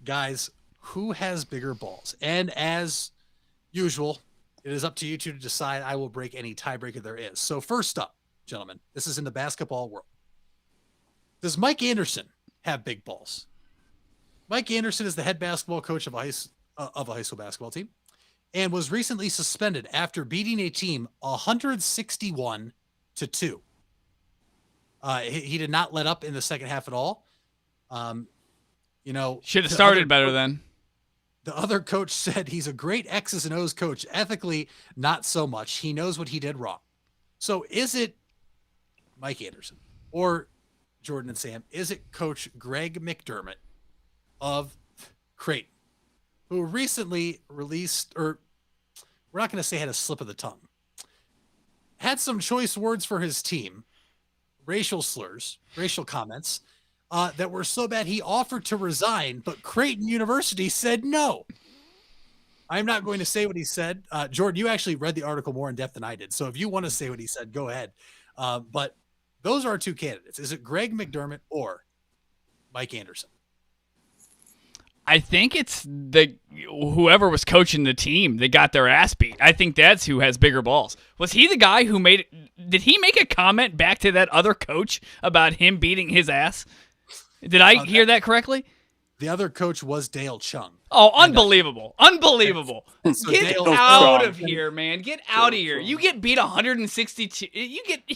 Guys, who has bigger balls? And as usual, it is up to you two to decide. I will break any tiebreaker there is. So first up, gentlemen, this is in the basketball world. Does Mike Anderson have big balls? Mike Anderson is the head basketball coach of a high school basketball team and was recently suspended after beating a team 161-2. He did not let up in the second half at all. Should have started better then. The other coach said he's a great X's and O's coach. Ethically, not so much. He knows what he did wrong. So is it Mike Anderson or Jordan and Sam? Is it Coach Greg McDermott of Creighton, who recently released, or we're not going to say had a slip of the tongue, had some choice words for his team, racial slurs, racial comments, that were so bad he offered to resign, but Creighton University said no. I'm not going to say what he said. Jordan, you actually read the article more in depth than I did. So if you want to say what he said, go ahead. But those are our two candidates. Is it Greg McDermott or Mike Anderson? I think it's whoever was coaching the team that got their ass beat. I think that's who has bigger balls. Was he the guy who did he make a comment back to that other coach about him beating his ass? Did I hear that correctly? The other coach was Dale Chung. Oh, unbelievable. Unbelievable. So Get Dale out Chung. Of here, man. Get out of here. You get beat 162. You get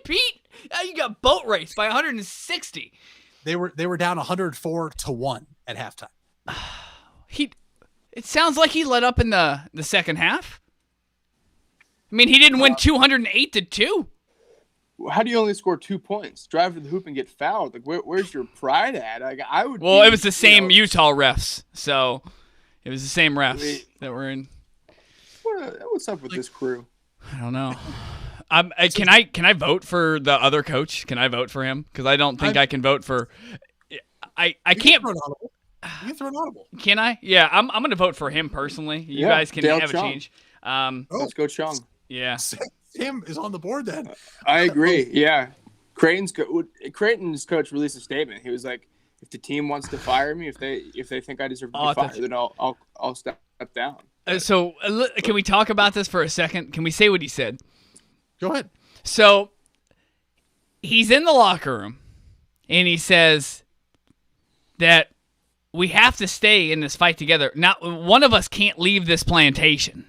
beat. You got boat raced by 160. They were down 104-1 at halftime. It sounds like he let up in the second half. I mean, he didn't win 208-2. How do you only score 2 points? Drive to the hoop and get fouled. Like, where's your pride at? Like, I would. Well, it was the same Utah refs, so it was the same refs that were in. What's up with this crew? I don't know. Can I vote for the other coach? Can I vote for him? Because I don't think I can vote for. I can't. You can throw an audible. Can I? Yeah, I'm going to vote for him personally. You guys can Dale have Chung. a change. Let's go Chung. Yeah. Sam is on the board then. I agree. Yeah, Creighton's coach released a statement. He was like, "If the team wants to fire me, if they think I deserve to be fired, then I'll step down." So can we talk about this for a second? Can we say what he said? Go ahead. So he's in the locker room, and he says that we have to stay in this fight together. Not one of us can't leave this plantation.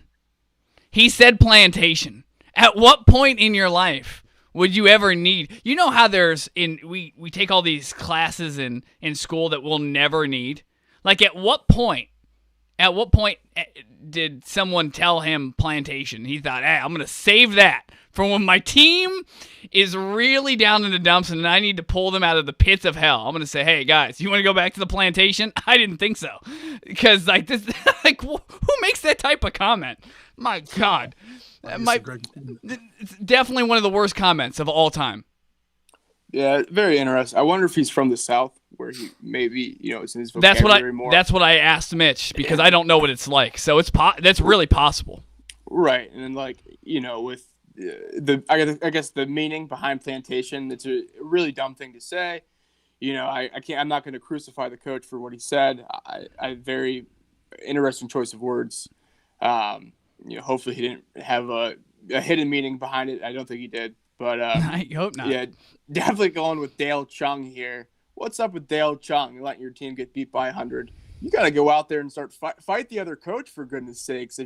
He said plantation. At what point in your life would you ever need? You know how we take all these classes in school that we'll never need? Like at what point did someone tell him plantation? He thought, hey, I'm going to save that for when my team is really down in the dumps and I need to pull them out of the pits of hell. I'm going to say, hey, guys, you want to go back to the plantation? I didn't think so. Because like this, like who makes that type of comment? My God. It's definitely one of the worst comments of all time. Yeah, very interesting. I wonder if he's from the South, where he maybe it's in his vocabulary more. That's what I asked Mitch because I don't know what it's like. So that's really possible. Right, and then with I guess the meaning behind plantation, it's a really dumb thing to say. I'm not going to crucify the coach for what he said. I very interesting choice of words. Hopefully he didn't have a hidden meaning behind it. I don't think he did. But I hope not. Yeah, definitely going with Dale Chung here. What's up with Dale Chung letting your team get beat by 100? you got to go out there and start fight the other coach, for goodness sakes.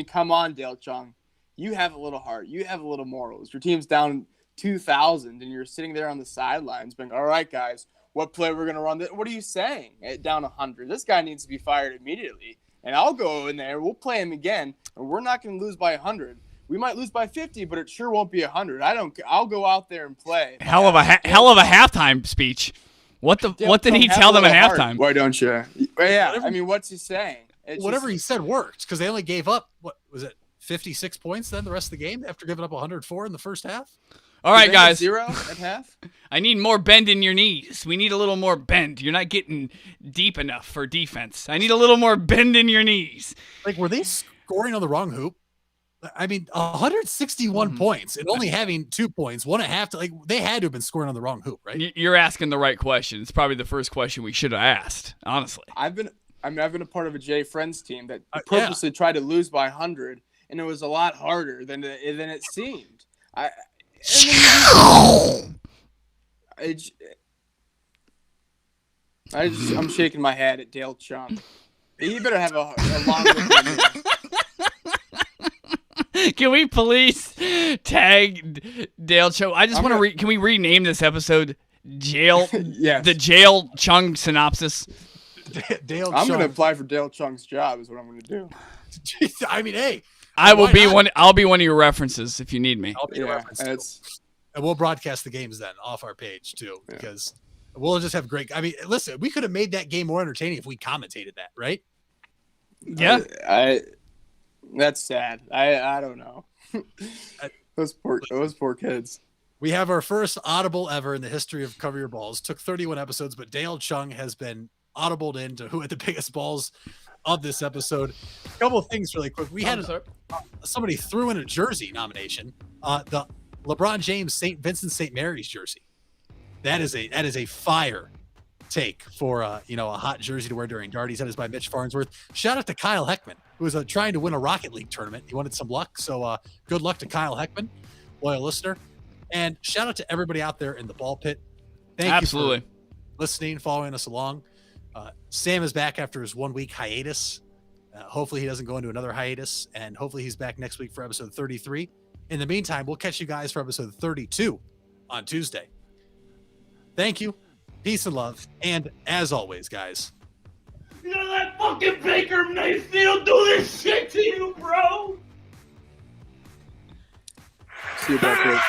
Come on, Dale Chung. You have a little heart. You have a little morals. Your team's down 2,000, and you're sitting there on the sidelines being, all right, guys, what play we're going to run? What are you saying? Down 100. This guy needs to be fired immediately. And I'll go in there. We'll play him again, and we're not going to lose by 100. We might lose by 50, but it sure won't be 100. I'll go out there and play. Hell of a halftime speech. What did he tell them at halftime? Why don't you? Yeah, what's he saying? Whatever he said worked, because they only gave up, what was it, 56 points then the rest of the game after giving up 104 in the first half? All right, guys. 0 at half? I need more bend in your knees. We need a little more bend. You're not getting deep enough for defense. I need a little more bend in your knees. Like, were they scoring on the wrong hoop? 161 points and only having 2 points, 1.5. They had to have been scoring on the wrong hoop, right? You're asking the right question. It's probably the first question we should have asked, honestly. I've been a part of a Jay Friends team that purposely tried to lose by 100, and it was a lot harder than it seemed. I'm shaking my head at Dale Chung. He better have a long look. Can we please tag Dale Chung? I just want to can we rename this episode Jail? Yes. The Jail Chung synopsis. Dale I'm Chung. going to apply for Dale Chung's job is what I'm going to do. Hey. I'll be one of your references if you need me. I'll be your reference too. And we'll broadcast the games then off our page too, because we'll just have great. Listen, we could have made that game more entertaining if we commentated that, right? Yeah. That's sad. I don't know. Those poor kids. We have our first audible ever in the history of Cover Your Balls. Took 31 episodes, but Dale Chung has been audibled into who had the biggest balls of this episode. A couple of things really quick. We had somebody threw in a jersey nomination. The LeBron James St. Vincent St. Mary's jersey. That is a fire take for a hot jersey to wear during Darty. That is by Mitch Farnsworth. Shout out to Kyle Heckman, who was trying to win a Rocket League tournament. He wanted some luck, so good luck to Kyle Heckman, loyal listener. And shout out to everybody out there in the ball pit. Thank you for listening, following us along. Sam is back after his 1 week hiatus. Hopefully he doesn't go into another hiatus, and hopefully he's back next week for episode 33. In the meantime, we'll catch you guys for episode 32 on Tuesday. Thank you. Peace and love. And as always, guys, you gonna let fucking Baker Mayfield do this shit to you, bro? See you back here.